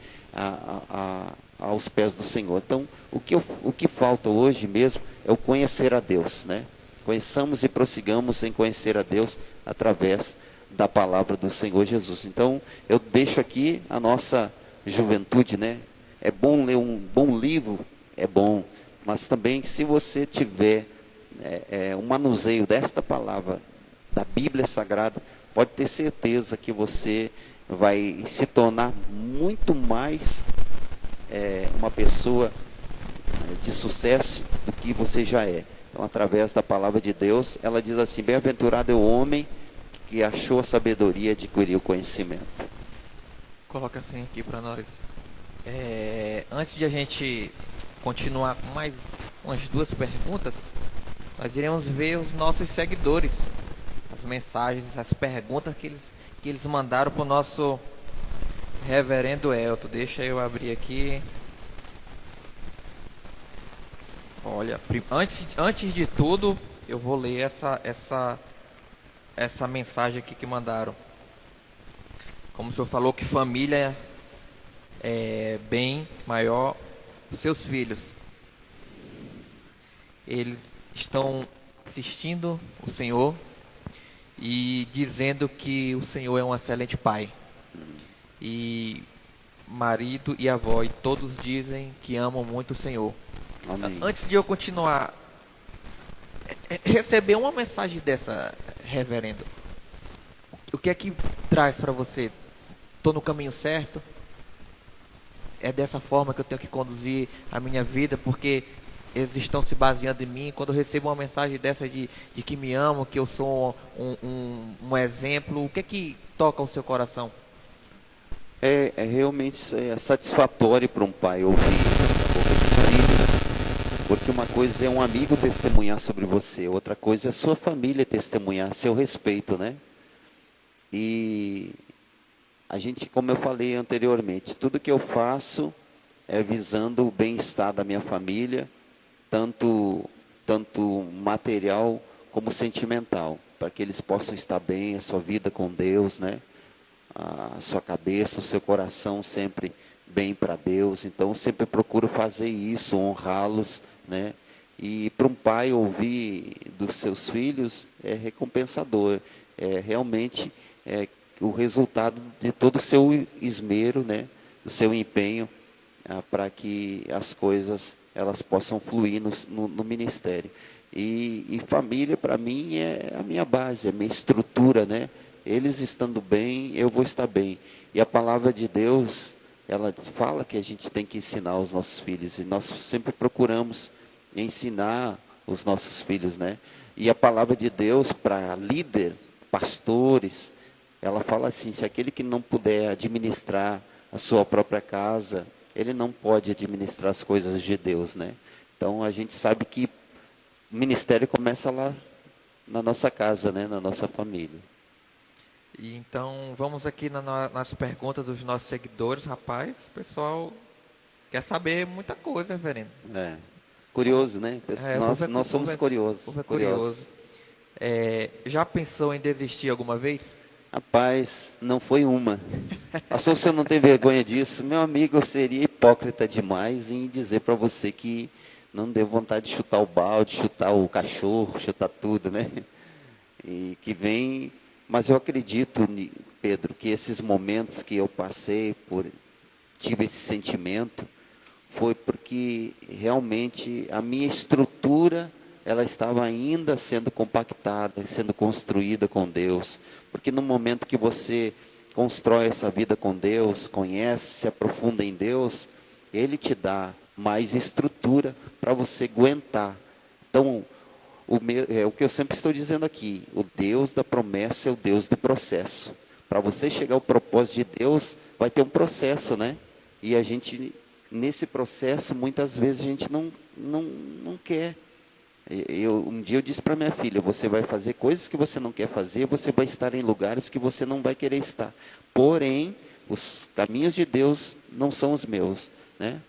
Speaker 2: aos pés do Senhor. Então, o que falta hoje mesmo é o conhecer a Deus, né? Conheçamos e prossigamos em conhecer a Deus através da palavra do Senhor Jesus. Então, eu deixo aqui a nossa juventude, né? É bom ler um bom livro, é bom, mas também se você tiver um manuseio desta palavra, da Bíblia Sagrada, pode ter certeza que você vai se tornar muito mais uma pessoa de sucesso do que você já é. Então, através da palavra de Deus, ela diz assim: bem-aventurado é o homem que achou a sabedoria e adquiriu o conhecimento.
Speaker 1: Coloca assim aqui para nós. Antes de a gente continuar com mais umas duas perguntas, nós iremos ver os nossos seguidores, as mensagens, as perguntas que eles mandaram para o nosso reverendo Elton. Deixa eu abrir aqui. Olha, antes de tudo, eu vou ler essa mensagem aqui que mandaram. Como o senhor falou que família é bem maior os seus filhos. Eles estão assistindo o Senhor e dizendo que o Senhor é um excelente pai. E marido e avó, e todos dizem que amam muito o Senhor. Amém. Antes de eu continuar, receber uma mensagem dessa, reverendo, o que é que traz para você? Estou no caminho certo? É dessa forma que eu tenho que conduzir a minha vida, porque eles estão se baseando em mim. Quando eu recebo uma mensagem dessa de que me amam, que eu sou um exemplo, o que é que toca o seu coração?
Speaker 2: Realmente satisfatório para um pai ouvir da boca do filho, porque uma coisa é um amigo testemunhar sobre você, outra coisa é sua família testemunhar seu respeito, né? E a gente, como eu falei anteriormente, tudo que eu faço é visando o bem-estar da minha família, tanto material como sentimental, para que eles possam estar bem, a sua vida com Deus, né? A sua cabeça, o seu coração sempre bem para Deus. Então, eu sempre procuro fazer isso, honrá-los, né? E para um pai ouvir dos seus filhos é recompensador, realmente o resultado de todo o seu esmero, né? Do seu empenho para que as coisas elas possam fluir no ministério. E família, para mim, é a minha base, é a minha estrutura, né? Eles estando bem, eu vou estar bem. E a palavra de Deus, ela fala que a gente tem que ensinar os nossos filhos. E nós sempre procuramos ensinar os nossos filhos, né? E a palavra de Deus para líder, pastores, ela fala assim: se aquele que não puder administrar a sua própria casa, ele não pode administrar as coisas de Deus, né? Então a gente sabe que o ministério começa lá na nossa casa, né? Na nossa família.
Speaker 1: E então vamos aqui nas perguntas dos nossos seguidores, rapaz. O pessoal quer saber muita coisa, reverendo.
Speaker 2: É. Curioso, né? Nós somos curiosos.
Speaker 1: O povo é curioso. Já pensou em desistir alguma vez?
Speaker 2: Rapaz, não foi uma. Pastor, se eu não tem vergonha disso, meu amigo, eu seria hipócrita demais em dizer para você que não deu vontade de chutar o balde, chutar o cachorro, chutar tudo, né? E que vem, mas eu acredito, Pedro, que esses momentos que eu passei, tive esse sentimento, foi porque realmente a minha estrutura ela estava ainda sendo compactada, sendo construída com Deus. Porque no momento que você constrói essa vida com Deus, conhece, se aprofunda em Deus, Ele te dá mais estrutura para você aguentar. Então, o que eu sempre estou dizendo aqui, o Deus da promessa é o Deus do processo. Para você chegar ao propósito de Deus, vai ter um processo, né? E a gente, nesse processo, muitas vezes a gente não quer. Um dia eu disse para minha filha: você vai fazer coisas que você não quer fazer, você vai estar em lugares que você não vai querer estar. Porém, os caminhos de Deus não são os meus, né?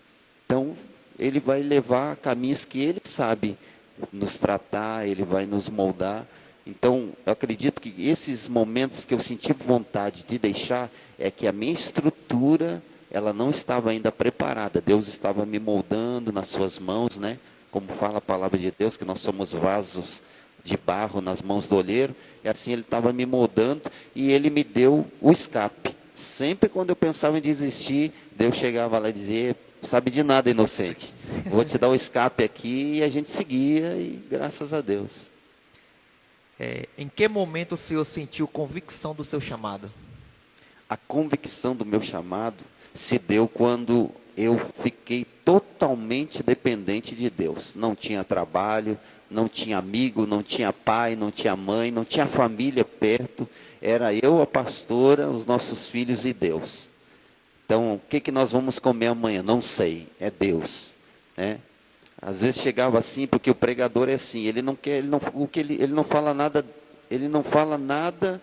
Speaker 2: Então, Ele vai levar caminhos que Ele sabe nos tratar, Ele vai nos moldar. Então, eu acredito que esses momentos que eu senti vontade de deixar, é que a minha estrutura, ela não estava ainda preparada. Deus estava me moldando nas suas mãos, né? Como fala a palavra de Deus, que nós somos vasos de barro nas mãos do olheiro, e assim Ele estava me moldando, e Ele me deu o escape. Sempre quando eu pensava em desistir, Deus chegava lá e dizia: sabe de nada, inocente, vou te dar o escape aqui, e a gente seguia, e graças a Deus.
Speaker 1: Em que momento o senhor sentiu convicção do seu chamado?
Speaker 2: A convicção do meu chamado se deu quando eu fiquei totalmente dependente de Deus. Não tinha trabalho, não tinha amigo, não tinha pai, não tinha mãe, não tinha família perto. Era eu, a pastora, os nossos filhos e Deus. Então, o que nós vamos comer amanhã? Não sei, é Deus, né? Às vezes chegava assim, porque o pregador é assim, ele não fala nada, ele não fala nada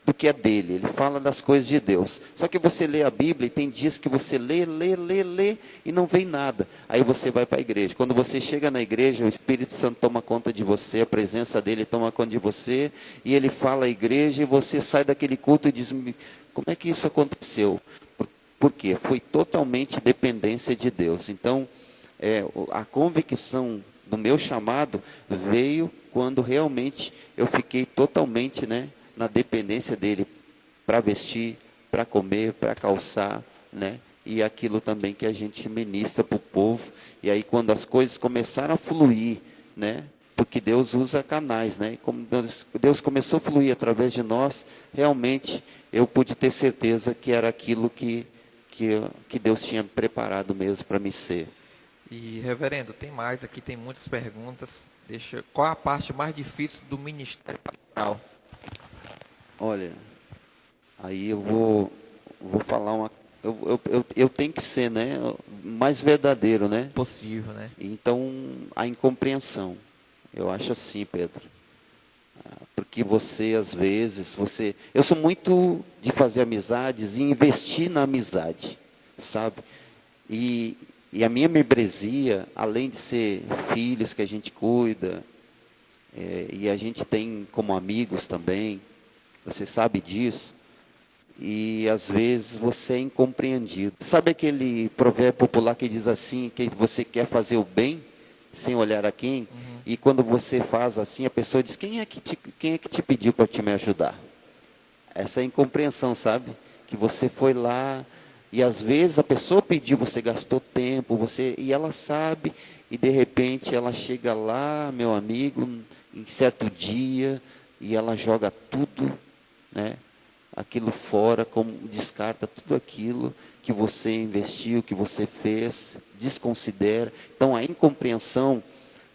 Speaker 2: do que é dele, ele fala das coisas de Deus. Só que você lê a Bíblia e tem dias que você lê e não vem nada. Aí você vai para a igreja. Quando você chega na igreja, o Espírito Santo toma conta de você, a presença dele toma conta de você, e ele fala à igreja, e você sai daquele culto e diz: como é que isso aconteceu? Por quê? Foi totalmente dependência de Deus. Então, a convicção do meu chamado veio quando realmente eu fiquei totalmente, né, na dependência dele, para vestir, para comer, para calçar, né, e aquilo também que a gente ministra para o povo. E aí quando as coisas começaram a fluir, né, porque Deus usa canais, né, e como Deus começou a fluir através de nós, realmente eu pude ter certeza que era aquilo que Deus tinha preparado mesmo para me ser.
Speaker 1: E, reverendo, tem mais aqui, tem muitas perguntas. Qual a parte mais difícil do ministério pastoral?
Speaker 2: Olha, aí eu vou falar eu tenho que ser, né, mais verdadeiro, né?
Speaker 1: Possível, né?
Speaker 2: Então, a incompreensão. Eu acho assim, Pedro. Porque você, às vezes, eu sou muito de fazer amizades e investir na amizade, sabe? E a minha membresia, além de ser filhos que a gente cuida, e a gente tem como amigos também, você sabe disso, e às vezes você é incompreendido. Sabe aquele provérbio popular que diz assim, que você quer fazer o bem, sem olhar a quem? Uhum. E quando você faz assim, a pessoa diz: quem é que te pediu para te me ajudar? Essa é a incompreensão, sabe? Que você foi lá E às vezes a pessoa pediu, você gastou tempo, e ela sabe, e de repente ela chega lá, meu amigo, em certo dia, e ela joga tudo, né, aquilo fora, como descarta tudo aquilo que você investiu, que você fez, desconsidera. Então a incompreensão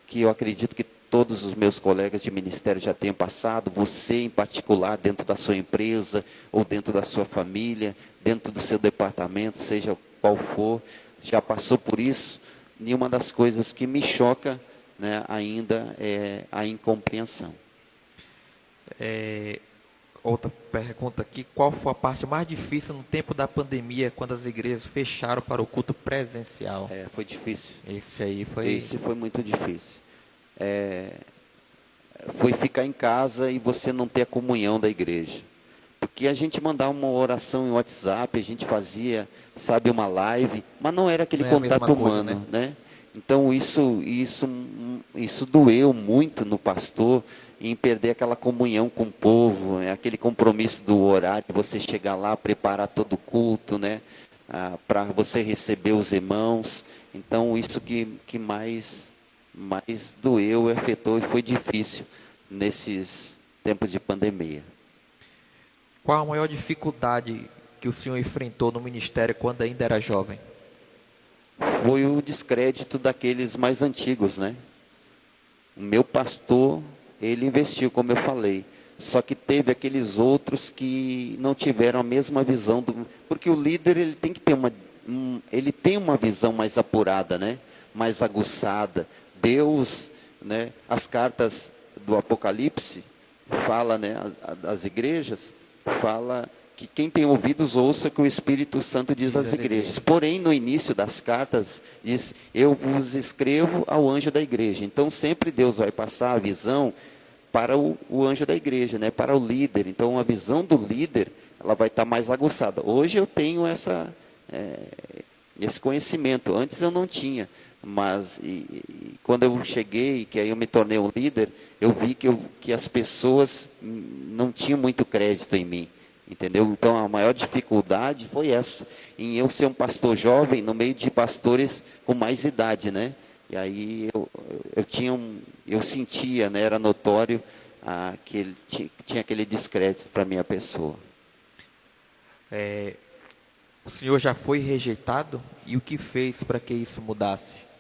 Speaker 2: que eu acredito que todos os meus colegas de ministério já tenham passado, você em particular, dentro da sua empresa, ou dentro da sua família, dentro do seu departamento, seja qual for, já passou por isso. E uma das coisas que me choca, né, ainda é a incompreensão.
Speaker 1: Outra pergunta aqui, qual foi a parte mais difícil no tempo da pandemia, quando as igrejas fecharam para o culto presencial?
Speaker 2: Foi difícil.
Speaker 1: Esse aí foi...
Speaker 2: Esse foi muito difícil. Foi ficar em casa e você não ter a comunhão da igreja. Porque a gente mandava uma oração em WhatsApp, a gente fazia, sabe, uma live, mas não era aquele
Speaker 1: Não é a
Speaker 2: contato
Speaker 1: mesma coisa,
Speaker 2: humano, né? Então isso doeu muito no pastor, em perder aquela comunhão com o povo, aquele compromisso do horário, você chegar lá, preparar todo o culto, né? Para você receber os irmãos. Então isso que mais doeu, afetou e foi difícil nesses tempos de pandemia.
Speaker 1: Qual a maior dificuldade que o senhor enfrentou no ministério quando ainda era jovem?
Speaker 2: Foi o descrédito daqueles mais antigos, né? O meu pastor, ele investiu, como eu falei, só que teve aqueles outros que não tiveram a mesma visão, porque o líder ele tem que ter ele tem uma visão mais apurada, né? Mais aguçada. Deus, né? As cartas do Apocalipse fala, né? As igrejas fala que quem tem ouvidos ouça o que o Espírito Santo diz às igrejas. Porém, no início das cartas, diz, eu vos escrevo ao anjo da igreja. Então, sempre Deus vai passar a visão para o anjo da igreja, né? Para o líder. Então, a visão do líder, ela vai estar mais aguçada. Hoje eu tenho esse conhecimento. Antes eu não tinha. Mas quando eu cheguei, que aí eu me tornei um líder, eu vi que as pessoas não tinham muito crédito em mim, entendeu? Então a maior dificuldade foi essa, em eu ser um pastor jovem no meio de pastores com mais idade, né? E aí eu sentia, né? Era notório que ele tinha aquele descrédito para a minha pessoa.
Speaker 1: O senhor já foi rejeitado e o que fez para que isso mudasse?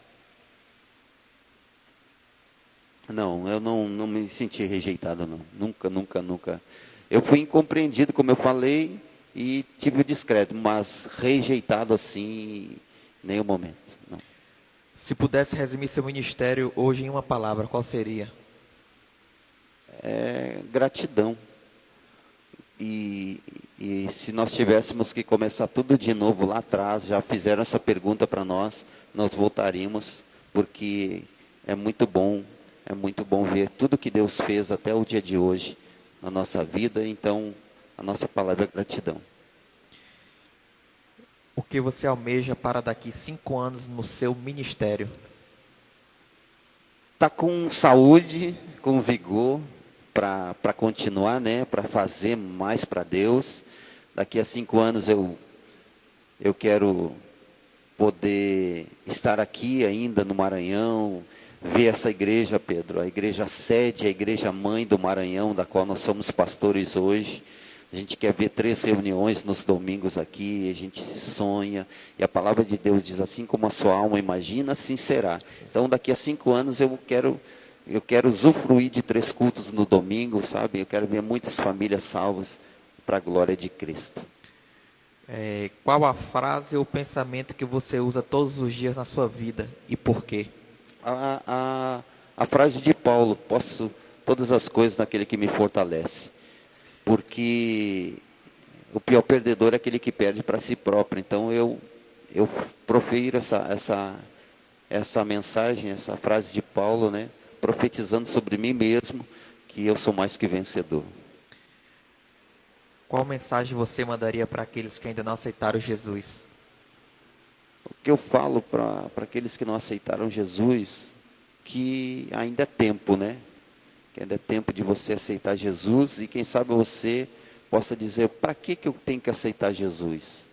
Speaker 2: Não, eu não me senti rejeitado, não. Nunca, nunca, nunca. Eu fui incompreendido, como eu falei, e tive o descrédito, mas rejeitado assim, em nenhum momento. Não.
Speaker 1: Se pudesse resumir seu ministério hoje em uma palavra, qual seria?
Speaker 2: Gratidão. E se nós tivéssemos que começar tudo de novo lá atrás, já fizeram essa pergunta para nós voltaríamos, porque é muito bom ver tudo que Deus fez até o dia de hoje na nossa vida. Então, a nossa palavra é gratidão.
Speaker 1: O que você almeja para daqui 5 anos no seu ministério?
Speaker 2: Tá com saúde, com vigor para continuar, né? Para fazer mais para Deus. Daqui a 5 anos eu quero poder estar aqui ainda no Maranhão, ver essa igreja, Pedro, a igreja sede, a igreja mãe do Maranhão, da qual nós somos pastores hoje. A gente quer ver 3 reuniões nos domingos aqui, a gente sonha, e a palavra de Deus diz, assim como a sua alma imagina, assim será. Então, daqui a 5 anos eu quero usufruir de 3 cultos no domingo, sabe? Eu quero ver muitas famílias salvas para a glória de Cristo.
Speaker 1: Qual a frase ou pensamento que você usa todos os dias na sua vida e por quê?
Speaker 2: A frase de Paulo, posso todas as coisas naquele que me fortalece. Porque o pior perdedor é aquele que perde para si próprio. Então eu profiro essa mensagem, essa frase de Paulo, né? Profetizando sobre mim mesmo, que eu sou mais que vencedor.
Speaker 1: Qual mensagem você mandaria para aqueles que ainda não aceitaram Jesus?
Speaker 2: O que eu falo para aqueles que não aceitaram Jesus, que ainda é tempo, né? Que ainda é tempo de você aceitar Jesus, e quem sabe você possa dizer, para que eu tenho que aceitar Jesus?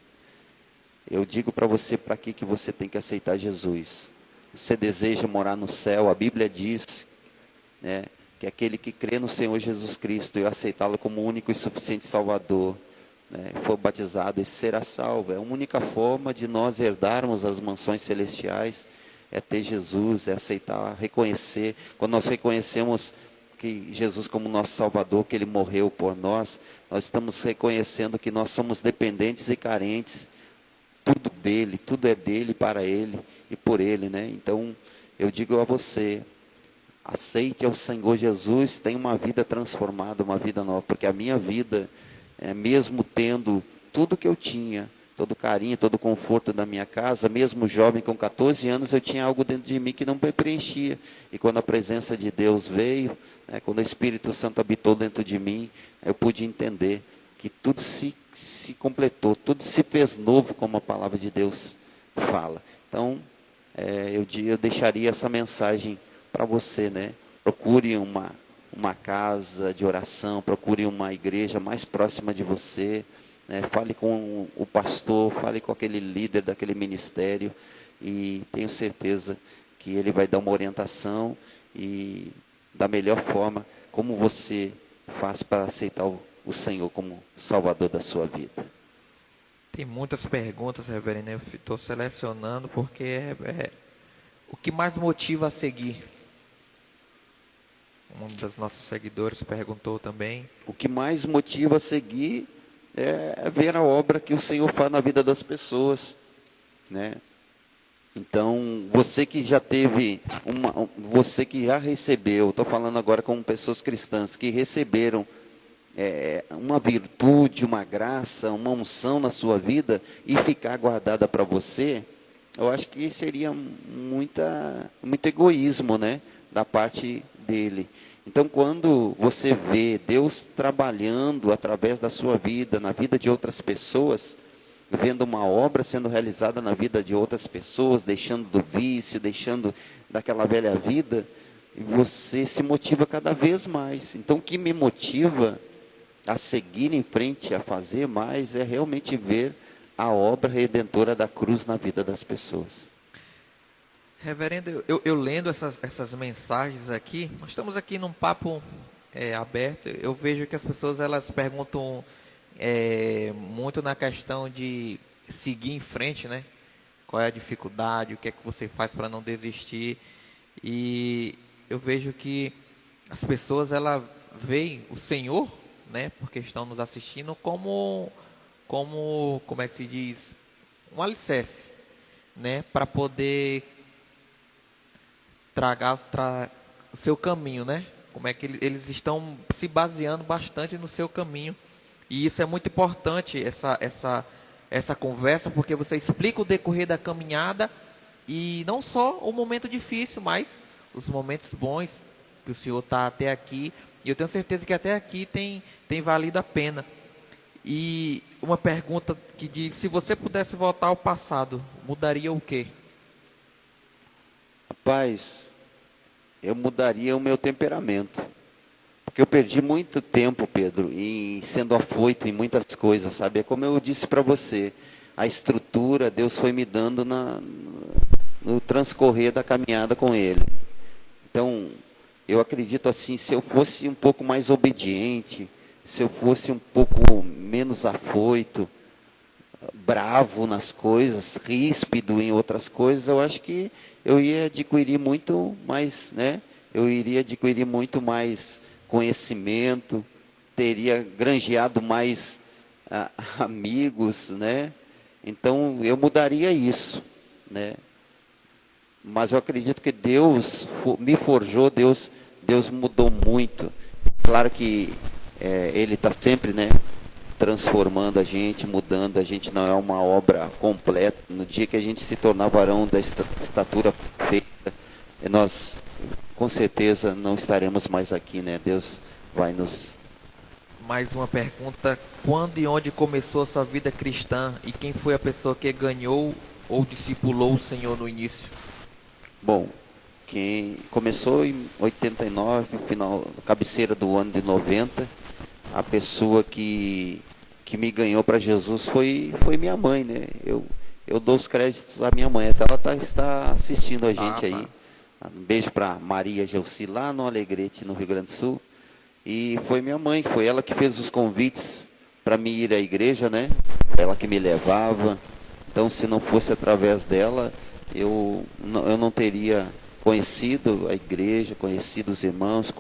Speaker 2: Eu digo para você para que você tem que aceitar Jesus. Você deseja morar no céu, a Bíblia diz, né, que aquele que crê no Senhor Jesus Cristo e aceitá-lo como único e suficiente Salvador, né, for batizado e será salvo. É a única forma de nós herdarmos as mansões celestiais, é ter Jesus, é aceitar, reconhecer. Quando nós reconhecemos que Jesus como nosso Salvador, que Ele morreu por nós, nós estamos reconhecendo que nós somos dependentes e carentes. Tudo dele, tudo é dele, para ele e por ele, né? Então, eu digo a você, aceite ao Senhor Jesus, tenha uma vida transformada, uma vida nova, porque a minha vida, mesmo tendo tudo que eu tinha, todo o carinho, todo o conforto da minha casa, mesmo jovem com 14 anos, eu tinha algo dentro de mim que não me preenchia. E quando a presença de Deus veio, né, quando o Espírito Santo habitou dentro de mim, eu pude entender que tudo se completou, tudo se fez novo, como a palavra de Deus fala. Então, eu deixaria essa mensagem para você, né? Procure uma casa de oração, procure uma igreja mais próxima de você, né? Fale com o pastor, fale com aquele líder daquele ministério, e tenho certeza que ele vai dar uma orientação e da melhor forma como você faz para aceitar o Senhor como Salvador da sua vida.
Speaker 1: Tem muitas perguntas, reverendo. Eu estou selecionando porque é o que mais motiva a seguir. Um dos nossos seguidores perguntou também.
Speaker 2: O que mais motiva a seguir é ver a obra que o Senhor faz na vida das pessoas, né? Então, você que já teve, você que já recebeu, estou falando agora com pessoas cristãs, que receberam uma virtude, uma graça, uma unção na sua vida e ficar guardada para você, eu acho que seria muito egoísmo, né, da parte dele. Então, quando você vê Deus trabalhando através da sua vida, na vida de outras pessoas, vendo uma obra sendo realizada na vida de outras pessoas, deixando do vício, deixando daquela velha vida, você se motiva cada vez mais. Então, o que me motiva a seguir em frente, a fazer mais, é realmente ver a obra redentora da cruz na vida das pessoas.
Speaker 1: Reverendo, eu lendo essas mensagens aqui, nós estamos aqui num papo aberto. Eu vejo que as pessoas elas perguntam muito na questão de seguir em frente, né? Qual é a dificuldade, o que é que você faz para não desistir. E eu vejo que as pessoas elas veem o Senhor, né, porque estão nos assistindo, como é que se diz, um alicerce, né, para poder tragar o seu caminho, né, como é que eles estão se baseando bastante no seu caminho, e isso é muito importante, essa conversa, porque você explica o decorrer da caminhada, e não só o momento difícil, mas os momentos bons, que o Senhor está até aqui. E eu tenho certeza que até aqui tem valido a pena. E uma pergunta que diz, se você pudesse voltar ao passado, mudaria o quê?
Speaker 2: Rapaz, eu mudaria o meu temperamento. Porque eu perdi muito tempo, Pedro, sendo afoito em muitas coisas, sabe? É como eu disse para você, a estrutura Deus foi me dando no transcorrer da caminhada com Ele. Então, eu acredito assim, se eu fosse um pouco mais obediente, se eu fosse um pouco menos afoito, bravo nas coisas, ríspido em outras coisas, eu acho que eu ia adquirir muito mais, né? Eu iria adquirir muito mais conhecimento, teria granjeado mais amigos, né? Então, eu mudaria isso, né? Mas eu acredito que Deus me forjou, Deus mudou muito. Claro que Ele está sempre, né, transformando a gente, mudando. A gente não é uma obra completa. No dia que a gente se tornar varão da estatura perfeita, nós com certeza não estaremos mais aqui, né? Deus vai nos...
Speaker 1: Mais uma pergunta, quando e onde começou a sua vida cristã e quem foi a pessoa que ganhou ou discipulou o Senhor no início?
Speaker 2: Bom, quem começou em 89, final, cabeceira do ano de 90, a pessoa que me ganhou para Jesus foi minha mãe, né? eu dou os créditos à minha mãe, até ela está assistindo a gente aí.
Speaker 1: Tá.
Speaker 2: Um beijo para Maria Gelsi, lá no Alegrete, no Rio Grande do Sul. E foi minha mãe, foi ela que fez os convites para mim ir à igreja, né? Ela que me levava. Então, se não fosse através dela, eu não teria conhecido a igreja, conhecido os irmãos,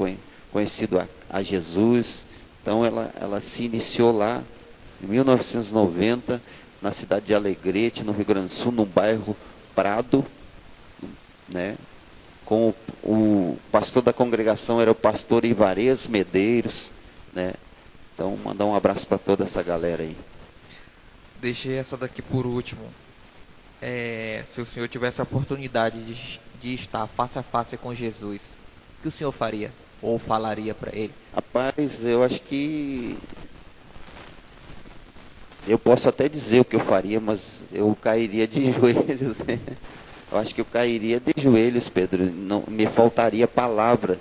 Speaker 2: conhecido a Jesus. Então, ela se iniciou lá, em 1990, na cidade de Alegrete, no Rio Grande do Sul, no bairro Prado, né? Com o pastor da congregação era o pastor Ivarez Medeiros, né? Então, mandar um abraço para toda essa galera aí.
Speaker 1: Deixei essa daqui por último. Se o senhor tivesse a oportunidade de estar face a face com Jesus, o que o senhor faria? Ou falaria para ele?
Speaker 2: Rapaz, eu acho que eu posso até dizer o que eu faria, mas eu cairia de joelhos, né? Eu acho que eu cairia de joelhos, Pedro. Não me faltaria palavra,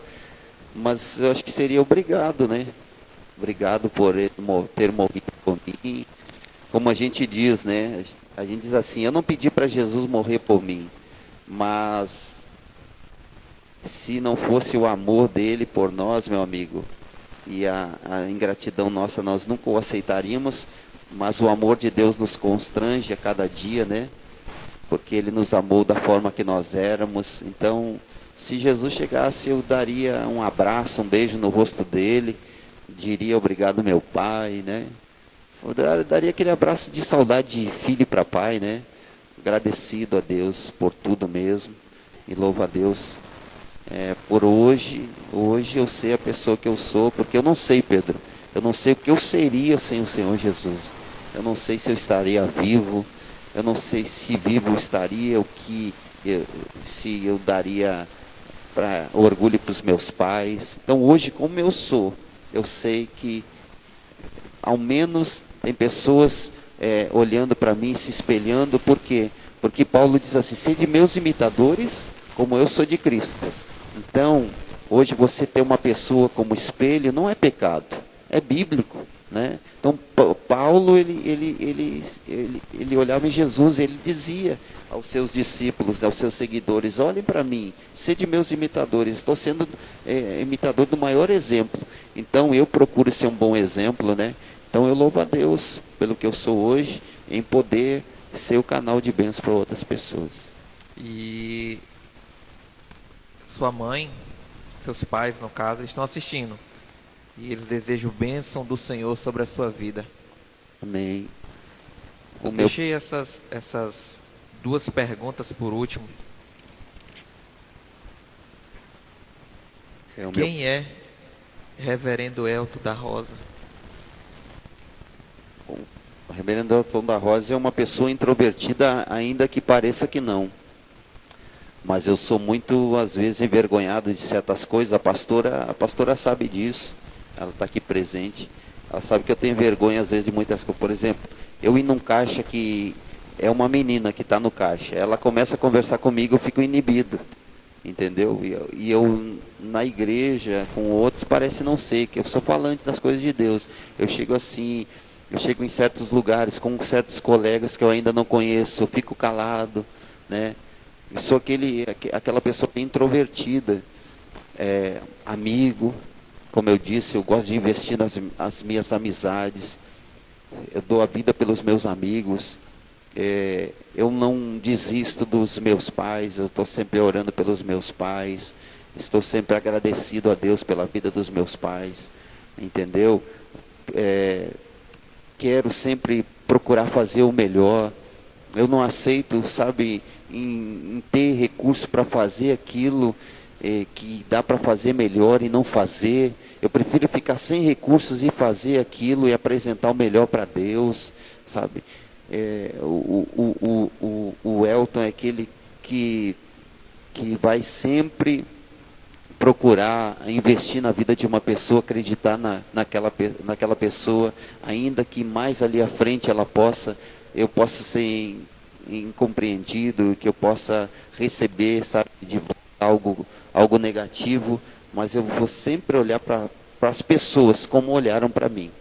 Speaker 2: mas eu acho que seria obrigado, né? Obrigado por ele ter morrido por mim. Como a gente diz, né? A gente diz assim: eu não pedi para Jesus morrer por mim, mas se não fosse o amor dele por nós, meu amigo, e a ingratidão nossa, nós nunca o aceitaríamos. Mas o amor de Deus nos constrange a cada dia, né? Porque ele nos amou da forma que nós éramos. Então, se Jesus chegasse, eu daria um abraço, um beijo no rosto dele, diria obrigado, meu pai, né? Eu daria aquele abraço de saudade de filho para pai, né? Agradecido a Deus por tudo mesmo. E louvo a Deus por hoje. Hoje eu sei a pessoa que eu sou, porque eu não sei, Pedro. Eu não sei o que eu seria sem o Senhor Jesus. Eu não sei se eu estaria vivo. Eu não sei se vivo eu estaria, se eu daria orgulho para os meus pais. Então hoje, como eu sou, eu sei que ao menos tem pessoas olhando para mim, se espelhando. Por quê? Porque Paulo diz assim: sede meus imitadores, como eu sou de Cristo. Então, hoje você ter uma pessoa como espelho não é pecado, é bíblico, né? Então, Paulo, ele olhava em Jesus, ele dizia aos seus discípulos, aos seus seguidores: olhem para mim, sede meus imitadores, estou sendo imitador do maior exemplo. Então, eu procuro ser um bom exemplo, né? Então, eu louvo a Deus pelo que eu sou hoje, em poder ser o canal de bênção para outras pessoas.
Speaker 1: E sua mãe, seus pais, no caso, estão assistindo. E eles desejam bênção do Senhor sobre a sua vida.
Speaker 2: Amém.
Speaker 1: Deixei essas duas perguntas por último. Quem é Reverendo Elton da Rosa?
Speaker 2: O Reverendo Elton da Rosa é uma pessoa introvertida, ainda que pareça que não. Mas eu sou muito, às vezes, envergonhado de certas coisas. A pastora sabe disso. Ela está aqui presente. Ela sabe que eu tenho vergonha, às vezes, de muitas coisas. Por exemplo, eu ir num caixa que é uma menina que está no caixa. Ela começa a conversar comigo, eu fico inibido. Entendeu? E eu, na igreja, com outros, parece não ser, que eu sou falante das coisas de Deus. Eu chego assim, eu chego em certos lugares, com certos colegas que eu ainda não conheço, eu fico calado, né? Eu sou aquela pessoa introvertida, amigo. Como eu disse, eu gosto de investir nas minhas amizades. Eu dou a vida pelos meus amigos. Eu não desisto dos meus pais. Eu estou sempre orando pelos meus pais. Estou sempre agradecido a Deus pela vida dos meus pais. Entendeu? Quero sempre procurar fazer o melhor. Eu não aceito, sabe, em ter recurso para fazer aquilo que dá para fazer melhor e não fazer. Eu prefiro ficar sem recursos e fazer aquilo e apresentar o melhor para Deus, sabe? O Elton é aquele que vai sempre procurar investir na vida de uma pessoa, acreditar naquela pessoa, ainda que mais ali à frente eu possa ser incompreendido, que eu possa receber, sabe, de algo negativo, mas eu vou sempre olhar para as pessoas como olharam para mim.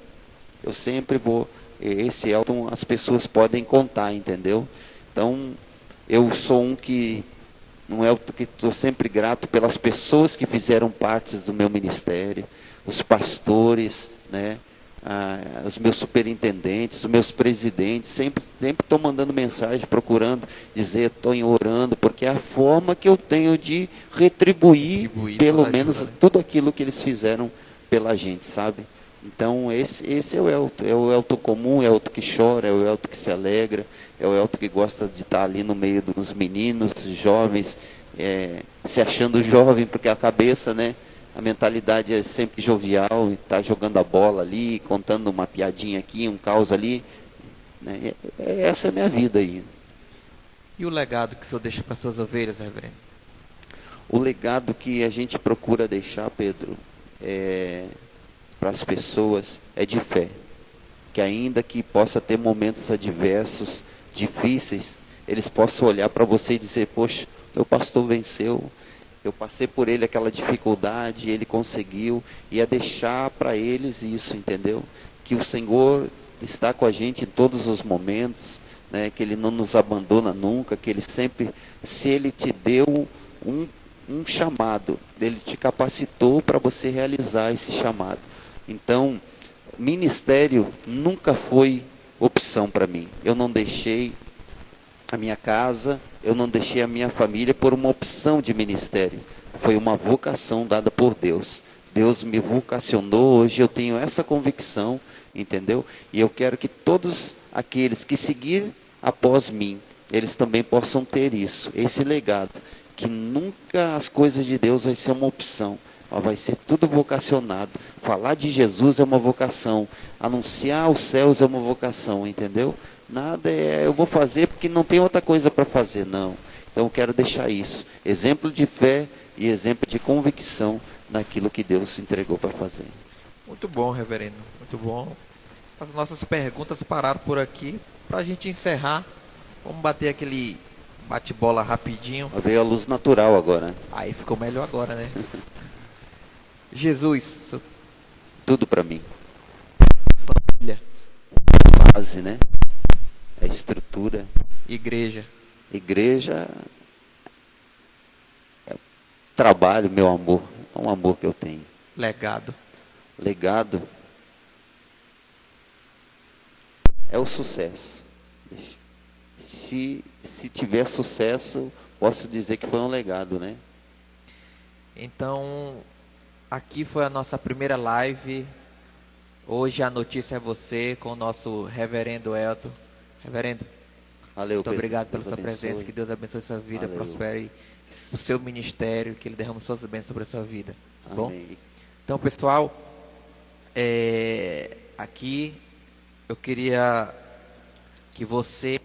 Speaker 2: Eu sempre vou, esse Elton, as pessoas podem contar, entendeu? Então, eu sou um que não é o que estou sempre grato pelas pessoas que fizeram parte do meu ministério, os pastores, né? Os meus superintendentes, os meus presidentes, sempre estou mandando mensagem, procurando dizer, estou orando, porque é a forma que eu tenho de retribuir pelo menos ajuda, né? Tudo aquilo que eles fizeram pela gente, sabe? Então esse é o Elton comum, é o Elton que chora, é o Elton que se alegra, é o Elton que gosta de estar ali no meio dos meninos, jovens, se achando jovem, porque a cabeça, né? A mentalidade é sempre jovial, está jogando a bola ali, contando uma piadinha aqui, um caos ali. Né? Essa é a minha vida aí.
Speaker 1: E o legado que o senhor deixa para as suas ovelhas, reverendo?
Speaker 2: O legado que a gente procura deixar, Pedro, para as pessoas é de fé. Que ainda que possa ter momentos adversos, difíceis, eles possam olhar para você e dizer, poxa, meu pastor venceu. Eu passei por ele aquela dificuldade, ele conseguiu, e é deixar para eles isso, entendeu? Que o Senhor está com a gente em todos os momentos, né? Que Ele não nos abandona nunca, que Ele sempre, se Ele te deu um chamado, Ele te capacitou para você realizar esse chamado. Então, ministério nunca foi opção para mim. Eu não deixei a minha casa, eu não deixei a minha família por uma opção de ministério. Foi uma vocação dada por Deus. Deus me vocacionou, hoje eu tenho essa convicção, entendeu? E eu quero que todos aqueles que seguirem após mim, eles também possam ter isso, esse legado. Que nunca as coisas de Deus vai ser uma opção. Vai ser tudo vocacionado. Falar de Jesus é uma vocação. Anunciar os céus é uma vocação, entendeu? Nada eu vou fazer porque não tem outra coisa para fazer, não. Então eu quero deixar isso. Exemplo de fé e exemplo de convicção naquilo que Deus entregou para fazer.
Speaker 1: Muito bom, reverendo. Muito bom. As nossas perguntas pararam por aqui. Para a gente encerrar, vamos bater aquele bate-bola rapidinho.
Speaker 2: Veio a luz natural agora.
Speaker 1: Aí ficou melhor agora, né? Jesus.
Speaker 2: Tudo para mim.
Speaker 1: Família.
Speaker 2: Base, né? A estrutura.
Speaker 1: Igreja.
Speaker 2: Igreja é trabalho, meu amor. É um amor que eu tenho.
Speaker 1: Legado.
Speaker 2: Legado é o sucesso. Se tiver sucesso, posso dizer que foi um legado, né?
Speaker 1: Então, aqui foi a nossa primeira live. Hoje a notícia é você com o nosso reverendo Elton. Reverendo,
Speaker 2: valeu,
Speaker 1: muito
Speaker 2: Pedro.
Speaker 1: obrigado pela
Speaker 2: Deus
Speaker 1: sua
Speaker 2: abençoe.
Speaker 1: presença. Que Deus abençoe sua vida,
Speaker 2: Valeu.
Speaker 1: prospere o seu ministério, que Ele derrame suas bênçãos sobre a sua vida. Tá bom?
Speaker 2: Amém.
Speaker 1: Então, pessoal, aqui eu queria que você...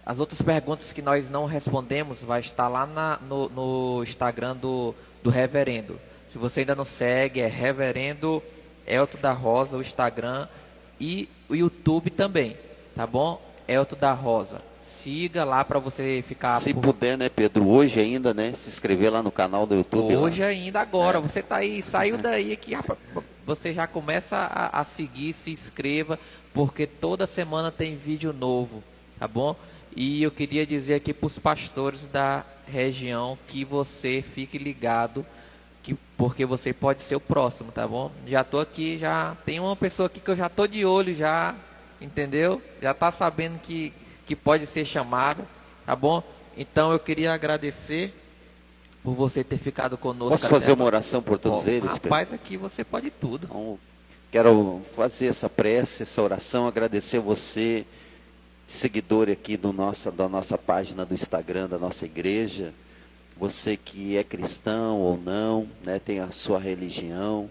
Speaker 1: As outras perguntas que nós não respondemos vai estar lá no Instagram do reverendo. Se você ainda não segue, é Reverendo Elton da Rosa, o Instagram e o YouTube também, tá bom? Elton da Rosa. Siga lá para você ficar...
Speaker 2: Se puder, né, Pedro, hoje ainda, né, se inscrever lá no canal do YouTube.
Speaker 1: Hoje
Speaker 2: lá.
Speaker 1: ainda, agora. Você tá aí, saiu daí que você já começa a seguir, se inscreva, porque toda semana tem vídeo novo, tá bom? E eu queria dizer aqui para os pastores da região que você fique ligado, porque você pode ser o próximo, tá bom? Já estou aqui, já tem uma pessoa aqui que eu já estou de olho, já, entendeu? Já está sabendo que pode ser chamado, tá bom? Então eu queria agradecer por você ter ficado conosco.
Speaker 2: Posso fazer uma oração por todos eles, Pedro?
Speaker 1: Rapaz, aqui você pode tudo.
Speaker 2: Então, quero fazer essa prece, essa oração, agradecer você, seguidor aqui da nossa página do Instagram, da nossa igreja, você que é cristão ou não, né, tem a sua religião,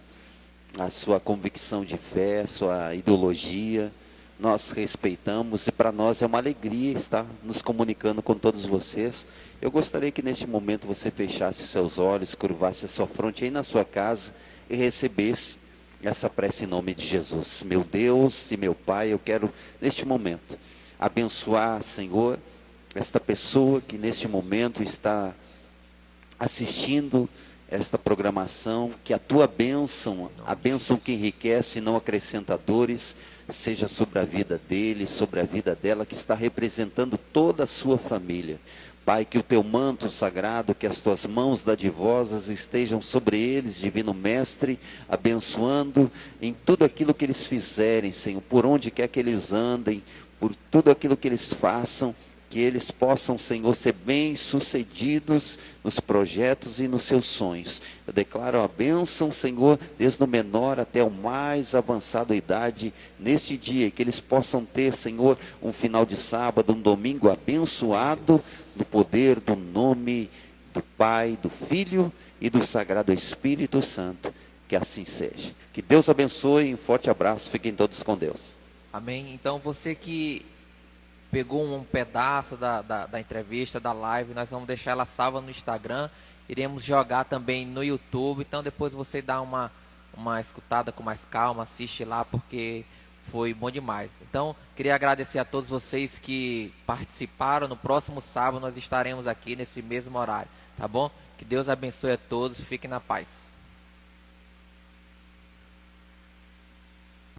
Speaker 2: a sua convicção de fé, a sua ideologia, nós respeitamos e para nós é uma alegria estar nos comunicando com todos vocês. Eu gostaria que neste momento você fechasse seus olhos, curvasse a sua fronte aí na sua casa e recebesse essa prece em nome de Jesus. Meu Deus e meu Pai, eu quero neste momento abençoar, Senhor, esta pessoa que neste momento está assistindo esta programação, que a tua bênção, a bênção que enriquece e não acrescenta dores, seja sobre a vida dele, sobre a vida dela, que está representando toda a sua família. Pai, que o teu manto sagrado, que as tuas mãos dadivosas estejam sobre eles, Divino Mestre, abençoando em tudo aquilo que eles fizerem, Senhor, por onde quer que eles andem, por tudo aquilo que eles façam, que eles possam, Senhor, ser bem-sucedidos nos projetos e nos seus sonhos. Eu declaro a bênção, Senhor, desde o menor até o mais avançado idade, neste dia, que eles possam ter, Senhor, um final de sábado, um domingo abençoado, no poder do nome do Pai, do Filho e do Sagrado Espírito Santo. Que assim seja. Que Deus abençoe, um forte abraço, fiquem todos com Deus.
Speaker 1: Amém. Então você que pegou um pedaço da entrevista, da live, nós vamos deixar ela salva no Instagram, iremos jogar também no YouTube, então depois você dá uma escutada com mais calma, assiste lá, porque foi bom demais. Então, queria agradecer a todos vocês que participaram. No próximo sábado nós estaremos aqui nesse mesmo horário, tá bom? Que Deus abençoe a todos, fiquem na paz.